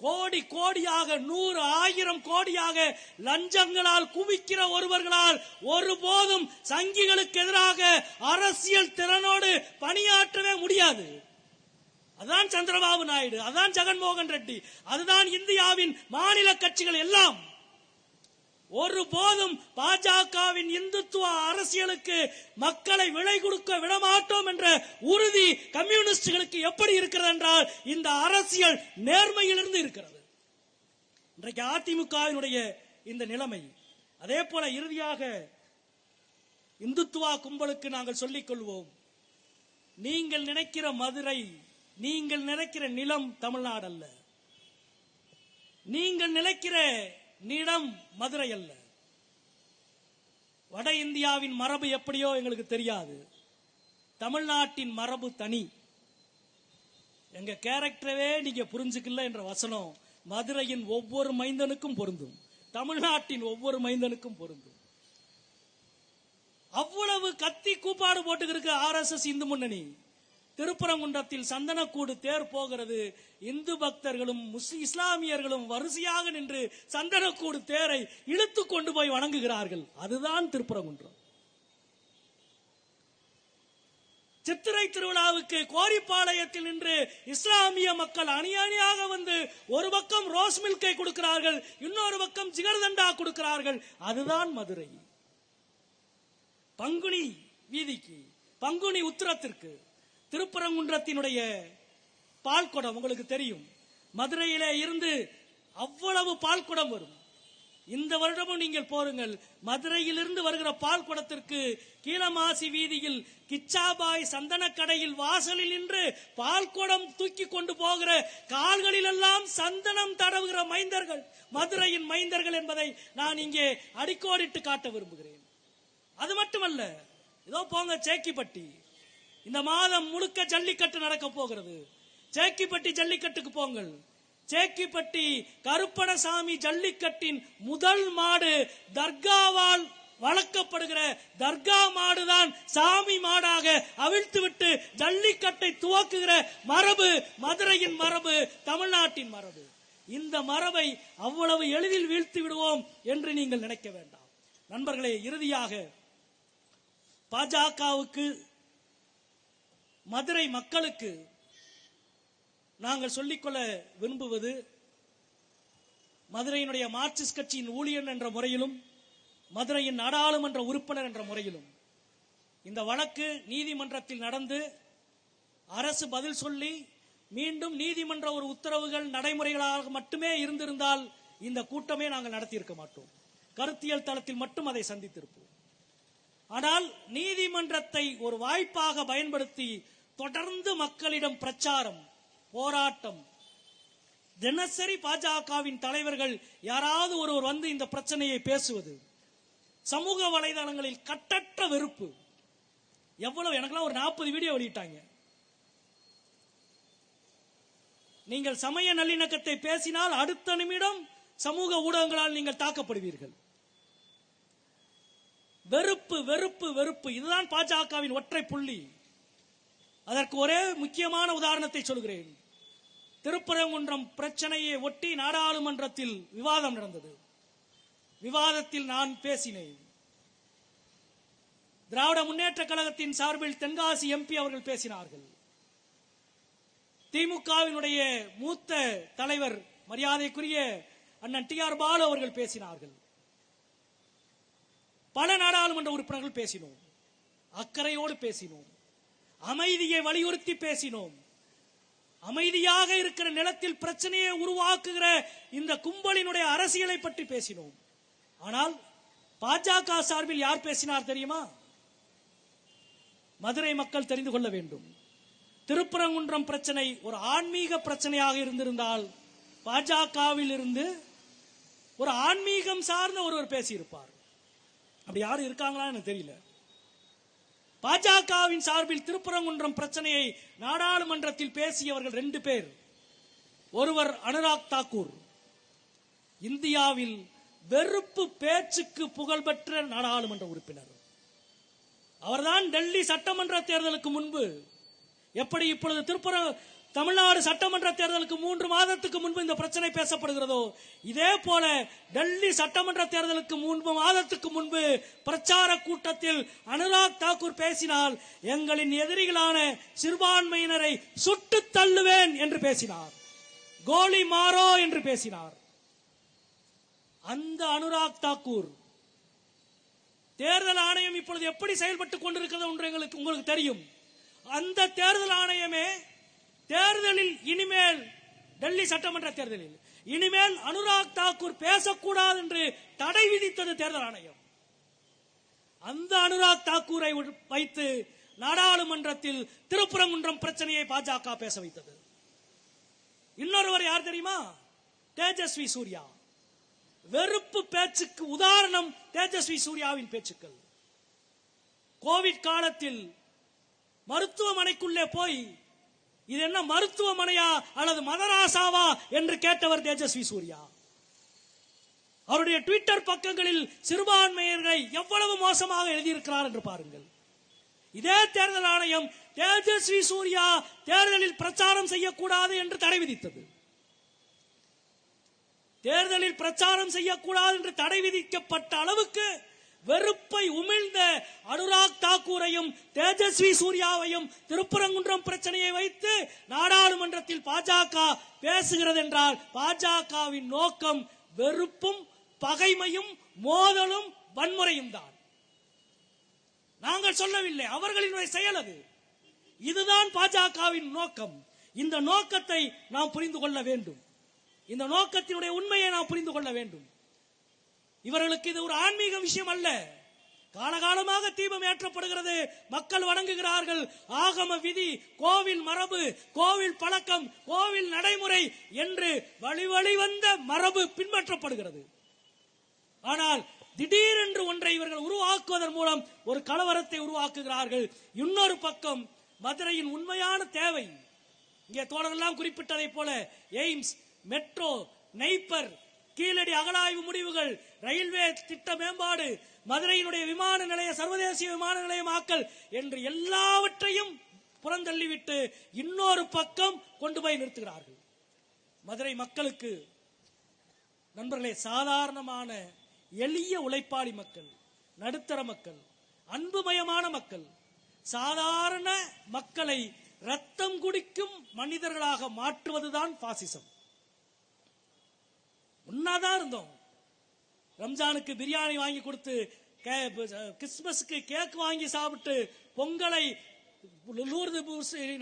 கோடி கோடியாக 100, 1000 கோடியாக லஞ்சங்களால் குவிக்கிற ஒருவர்களால் ஒருபோதும் சங்கிகளுக்கு எதிராக அரசியல் திறனோடு பணியாற்றவே முடியாது. அதுதான் சந்திரபாபு நாயுடு, அதுதான் ஜெகன்மோகன் ரெட்டி, அதுதான் இந்தியாவின் மாநில கட்சிகள் எல்லாம். ஒருபோதும் பாஜகவின் இந்துத்துவ அரசியலுக்கு மக்களை விலை கொடுக்க விடமாட்டோம் என்ற உறுதி கம்யூனிஸ்டுகளுக்கு எப்படி இருக்கிறது என்றால் இந்த அரசியல் நேர்மையிலிருந்து இருக்கிறது. இன்றைக்கு அதிமுகவினுடைய இந்த நிலைமை. அதே போல இறுதியாக இந்துத்துவ கும்பலுக்கு நாங்கள் சொல்லிக் கொள்வோம், நீங்கள் நினைக்கிற மதுரை, நீங்கள் நினைக்கிற நிலம் தமிழ்நாடு அல்ல. நீங்கள் நினைக்கிற நிலம் மதுரை அல்ல. வட இந்தியாவின் மரபு எப்படியோ எங்களுக்கு தெரியாது. தமிழ்நாட்டின் மரபு தனி. எங்க கேரக்டரவே நீங்க புரிஞ்சுக்கல என்ற வசனம் மதுரையின் ஒவ்வொரு மைந்தனுக்கும் பொருந்தும், தமிழ்நாட்டின் ஒவ்வொரு மைந்தனுக்கும் பொருந்தும். அவ்வளவு கத்தி கூப்பாடு போட்டுக்கிருக்கு RSS இந்து முன்னணி. திருப்பரங்குன்றத்தில் சந்தனக்கூடு தேர் போகிறது. இந்து பக்தர்களும் இஸ்லாமியர்களும் வரிசையாக நின்று சந்தனக்கூடு தேரை இழுத்து கொண்டு போய் வணங்குகிறார்கள். அதுதான் திருப்பரங்குன்றம். சித்திரை திருவிழாவுக்கு கோரிப்பாளையத்தில் நின்று இஸ்லாமிய மக்கள் அணி அணியாக வந்து ஒரு பக்கம் ரோஸ் மில்கை கொடுக்கிறார்கள், இன்னொரு பக்கம் ஜிகர்தண்டா கொடுக்கிறார்கள். அதுதான் மதுரை. பங்குனி வீதிக்கு, பங்குனி உத்திரத்திற்கு திருப்பரங்குன்றத்தினுடைய பால்குடம் உங்களுக்கு தெரியும். மதுரையிலே இருந்து அவ்வளவு பால்குடம் வரும். இந்த வருடமும் நீங்கள் போருங்கள், மதுரையிலிருந்து வருகிற பால்குடத்திற்கு கீழமாசி வீதியில் கிச்சாபாய் சந்தன கடையில் வாசலில் நின்று பால்குடம் தூக்கி கொண்டு போகிற கால்களில் எல்லாம் சந்தனம் தடவுகிற மைந்தர்கள் மதுரையின் மைந்தர்கள் என்பதை நான் இங்கே அடிக்கோடிட்டு காட்ட விரும்புகிறேன். அது மட்டுமல்ல, இதோ போங்க சேக்கிப்பட்டி. இந்த மாதம் முழுக்க ஜல்லிக்கட்டு நடக்க போகிறது. சேக்கிப்பட்டி ஜல்லிக்கட்டுக்கு போங்கள். சேக்கிப்பட்டி கருப்பணசாமி ஜல்லிக்கட்டின் முதல் மாடு தர்காவால் வளர்க்கப்படுகிற தர்கா மாடுதான் சாமி மாடாக அவிழ்த்துவிட்டு ஜல்லிக்கட்டை துவக்குகிற மரபு மதுரையின் மரபு, தமிழ்நாட்டின் மரபு. இந்த மரபை அவ்வளவு எளிதில் வீழ்த்தி விடுவோம் என்று நீங்கள் நினைக்க வேண்டாம். நண்பர்களே, இறுதியாக பாஜகவுக்கு, மதுரை மக்களுக்கு நாங்கள் சொல்லிக்கொள்ள விரும்புவது, மதுரையினுடைய மார்க்சிஸ்ட் கட்சியின் ஊழியர் என்ற முறையிலும் மதுரையின் நாடாளுமன்ற உறுப்பினர் என்ற முறையிலும் இந்த வழக்கு நீதிமன்றத்தில் நடந்து அரசு பதில் சொல்லி மீண்டும் நீதிமன்ற ஒரு உத்தரவுகள் நடைமுறைகளாக மட்டுமே இருந்திருந்தால் இந்த கூட்டமே நாங்கள் நடத்தியிருக்க மாட்டோம். கருத்தியல் தளத்தில் மட்டும் அதை சந்தித்திருப்போம். ஆனால் நீதிமன்றத்தை ஒரு வாய்ப்பாக பயன்படுத்தி தொடர்ந்து மக்களிடம் பிரச்சாரம், போராட்டம், தினசரி பாஜகவின் தலைவர்கள் யாராவது ஒருவர் வந்து இந்த பிரச்சனையை பேசுவது, சமூக வலைதளங்களில் கட்டற்ற வெறுப்பு. எவ்வளவு, எனக்கெல்லாம் ஒரு 40 வீடியோ வெளியிட்டாங்க. நீங்கள் சமய நல்லிணக்கத்தை பேசினால் அடுத்த நிமிடம் சமூக ஊடகங்களால் நீங்கள் தாக்கப்படுவீர்கள். வெறுப்பு வெறுப்பு வெறுப்பு, இதுதான் பாஜகவின் ஒற்றை புள்ளி. அதற்கு ஒரே முக்கியமான உதாரணத்தை சொல்கிறேன். திருப்பரங்குன்றம் பிரச்சனையை ஒட்டி நாடாளுமன்றத்தில் விவாதம் நடந்தது. விவாதத்தில் நான் பேசினேன். திராவிட முன்னேற்ற கழகத்தின் சார்பில் தென்காசி எம்பி அவர்கள் பேசினார்கள். திமுகவினுடைய மூத்த தலைவர் மரியாதைக்குரிய அண்ணன் டி.ஆர். பாலு அவர்கள் பேசினார்கள். பல நாடாளுமன்ற உறுப்பினர்கள் பேசினோம். அக்கறையோடு பேசினோம். அமைதியை வலியுறுத்தி பேசினோம். அமைதியாக இருக்கிற நிலத்தில் பிரச்சனையை உருவாக்குகிற இந்த கும்பலினுடைய அரசியலை பற்றி பேசினோம். ஆனால் பாஜக சார்பில் யார் பேசினார் தெரியுமா? மதுரை மக்கள் தெரிந்து கொள்ள வேண்டும். திருப்பரங்குன்றம் பிரச்சனை ஒரு ஆன்மீக பிரச்சனையாக இருந்திருந்தால் பாஜகவில் இருந்து ஒரு ஆன்மீகம் சார்ந்த ஒருவர் பேசியிருப்பார். அப்படி யாரும் இருக்காங்களா எனக்கு தெரியல. பாஜகவின் சார்பில் திருப்பரங்குன்றம் பிரச்சனையை நாடாளுமன்றத்தில் பேசியவர்கள் 2 பேர். ஒருவர் அனுராக் தாக்கூர், இந்தியாவில் வெறுப்பு பேச்சுக்கு புகழ்பெற்ற நாடாளுமன்ற உறுப்பினர். அவர்தான் டெல்லி சட்டமன்ற தேர்தலுக்கு முன்பு, எப்படி இப்பொழுது தமிழ்நாடு சட்டமன்ற தேர்தலுக்கு 3 மாதத்துக்கு முன்பு இந்த பிரச்சனை பேசப்படுகிறதோ, இதே போல டெல்லி சட்டமன்ற தேர்தலுக்கு 3 மாதத்துக்கு முன்பு பிரச்சார கூட்டத்தில் அனுராக் தாக்கூர் பேசினால் எங்களின் எதிரிகளான சிறுபான்மையினரை சுட்டு தள்ளுவேன் என்று பேசினார். கோலி மாரோ என்று பேசினார். அந்த அனுராக் தாக்கூர், தேர்தல் ஆணையம் இப்பொழுது எப்படி செயல்பட்டுக் கொண்டிருக்கிறது என்று உங்களுக்கு தெரியும். அந்த தேர்தல் ஆணையமே தேர்தலில் இனிமேல், டெல்லி சட்டமன்ற தேர்தலில் இனிமேல் அனுராக் தாக்கூர் பேசக்கூடாது என்று தடை விதித்தது தேர்தல் ஆணையம். அந்த அனுராக் தாக்கூரை வைத்து நாடாளுமன்றத்தில் திருப்பரங்குன்றம் பிரச்சனையை பாஜக பேச வைத்தது. இன்னொருவர் யார் தெரியுமா? தேஜஸ்வி சூர்யா. வெறுப்பு பேச்சுக்கு உதாரணம் தேஜஸ்வி சூர்யாவின் பேச்சுக்கள். கோவிட் காலத்தில் மருத்துவமனைக்குள்ளே போய் இது என்ன மருத்துவமனையா அல்லது மதராசாவா என்று கேட்டவர் தேஜஸ்வி சூர்யா. அவருடைய ட்விட்டர் பக்கங்களில் சிறுபான்மையர்களை எவ்வளவு மோசமாக எழுதியிருக்கிறார் என்று பாருங்கள். இதே தேர்தல் ஆணையம் தேஜஸ்வி சூர்யா தேர்தலில் பிரச்சாரம் செய்யக்கூடாது என்று தடை விதித்தது. தேர்தலில் பிரச்சாரம் செய்யக்கூடாது என்று தடை விதிக்கப்பட்ட அளவுக்கு வெறுப்பை உமிழ்ந்த அனுராக் தாக்கூரையும் தேஜஸ்வி சூர்யாவையும் திருப்பரங்குன்றம் பிரச்சனையை வைத்து நாடாளுமன்றத்தில் பாஜக பேசுகிறது என்றால் பாஜகவின் நோக்கம் வெறுப்பும் பகைமையும் மோதலும் வன்முறையும் தான். நாங்கள் சொல்லவில்லை, அவர்களினுடைய செயல் அது. இதுதான் பாஜகவின் நோக்கம். இந்த நோக்கத்தை நாம் புரிந்து கொள்ள வேண்டும். இந்த நோக்கத்தினுடைய உண்மையை நாம் புரிந்து கொள்ள வேண்டும். இவர்களுக்கு இது ஒரு ஆன்மீக விஷயம் அல்ல. காலகாலமாக தீபம் ஏற்றப்படுகிறது, மக்கள் வணங்குகிறார்கள். ஆகம விதி, கோவில் மரபு, கோவில் பழக்கம், கோவில் நடைமுறை என்று வழி வந்த மரபு பின்பற்றப்படுகிறது. ஆனால் திடீரென்று ஒன்றை இவர்கள் உருவாக்குவதன் மூலம் ஒரு கலவரத்தை உருவாக்குகிறார்கள். இன்னொரு பக்கம் மதுரையின் உண்மையான தேவை, இங்கே தோழர்களெல்லாம் குறிப்பிட்டதை போல எய்ம்ஸ், மெட்ரோ, நெய்ப்பர், கீழடி அகழாய்வு முடிவுகள், ரயில்வே திட்ட மேம்பாடு, மதுரையினுடைய விமான நிலைய சர்வதேச விமான நிலையமாக்கல் என்று எல்லாவற்றையும் புறந்தள்ளிவிட்டு இன்னொரு பக்கம் கொண்டு போய் நிறுத்துகிறார்கள். மதுரை மக்களுக்கு நண்பர்களே, சாதாரணமான எளிய உழைப்பாளி மக்கள், நடுத்தர மக்கள், அன்புமயமான மக்கள், சாதாரண மக்களை ரத்தம் குடிக்கும் மனிதர்களாக மாற்றுவதுதான் பாசிசம். ஒன்னாதான் இருந்தோம். ரம்ஜானுக்கு பிரியாணி வாங்கி கொடுத்து, கிறிஸ்துமஸுக்கு கேக் வாங்கி சாப்பிட்டு, பொங்கலை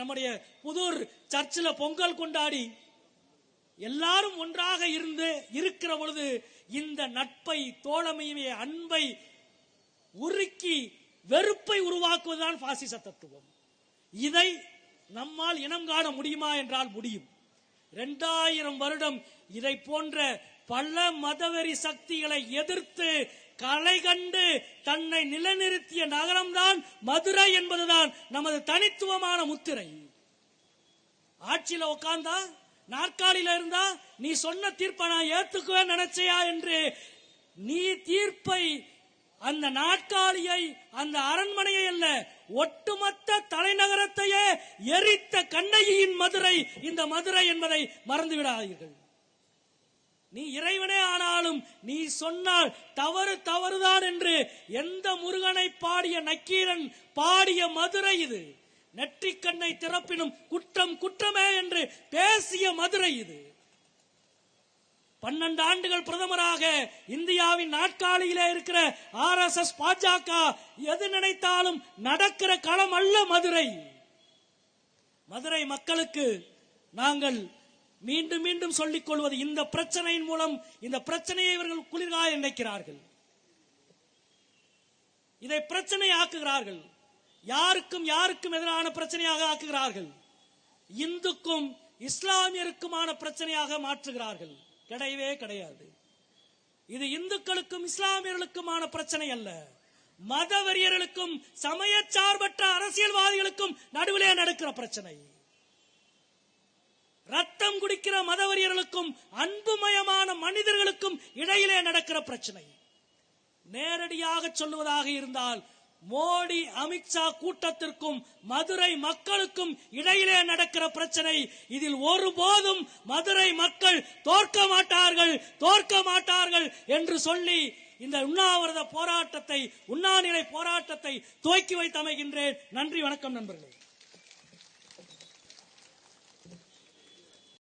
நம்முடைய புதூர் சர்ச்சில் பொங்கல் கொண்டாடி எல்லாரும் ஒன்றாக இருந்து இருக்கிற பொழுது இந்த நட்பை, தோழமையை, அன்பை உருக்கி வெறுப்பை உருவாக்குவதுதான் பாசிச தத்துவம். இதை நம்மால் இனம் காண முடியுமா என்றால் முடியும். 2000 வருடம் இதை போன்ற பல மதவெறி சக்திகளை எதிர்த்து களை கண்டு தன்னை நிலைநிறுத்திய நகரம்தான் மதுரை என்பதுதான் நமது தனித்துவமான முத்திரை. ஆட்சியில உட்கார்ந்தா, நாற்காலியில இருந்தா, நீ சொன்ன தீர்ப்பை நான் ஏத்துக்குவே நினைச்சையா என்று நீ தீர்ப்பை, அந்த நாற்காலியை, அந்த அரண்மனையை அல்ல, ஒட்டுமொத்த தலைநகரத்தையே எரித்த கண்ணகியின் மதுரை இந்த மதுரை என்பதை மறந்து விடாதீர்கள். நீ இறைவனே ஆனாலும் நீ சொன்னால் தவறு தவறுதான் என்று எந்த முருகனை பாடிய நக்கீரன் பாடிய மதுரை இது. நெற்றிக்கண்ணை திறப்பினும் குற்றம் குற்றமே என்று பேசிய மதுரை இது. 12 ஆண்டுகள் பிரதமராக இந்தியாவின் நாற்காலியிலே இருக்கிற RSS பாஜக எது நினைத்தாலும் நடக்கிற களம் அல்ல மதுரை. மதுரை மக்களுக்கு நாங்கள் மீண்டும் மீண்டும் சொல்லிக் கொள்வது, இந்த பிரச்சனையின் மூலம் இந்த பிரச்சனையை இவர்கள் குளிர்காய நினைக்கிறார்கள், இதை பிரச்சனை ஆக்குகிறார்கள், யாருக்கும் எதிரான பிரச்சனையாக ஆக்குகிறார்கள், இந்துக்கும் இஸ்லாமியருக்குமான பிரச்சனையாக மாற்றுகிறார்கள். கிடையவே கிடையாது. இது இந்துக்களுக்கும் இஸ்லாமியர்களுக்குமான பிரச்சனை அல்ல, மதவெறியர்களுக்கும் சமயச்சார்பற்ற அரசியல்வாதிகளுக்கும் நடுவிலே நடக்கிற பிரச்சனை. ரத்தம் குடிக்கிற மதவெறியர்களுக்கும் அன்புமயமான மனிதர்களுக்கும் இடையிலே நடக்கிற பிரச்சனை. நேரடியாக சொல்லுவதாக இருந்தால், மோடி அமித்ஷா கூட்டத்திற்கும் மதுரை மக்களுக்கும் இடையிலே நடக்கிற பிரச்சனை. இதில் ஒருபோதும் மதுரை மக்கள் தோற்க மாட்டார்கள் என்று சொல்லி இந்த உண்ணாநிலை போராட்டத்தை துவக்கி வைத்து அமைகின்றேன். நன்றி, வணக்கம் நண்பர்களே.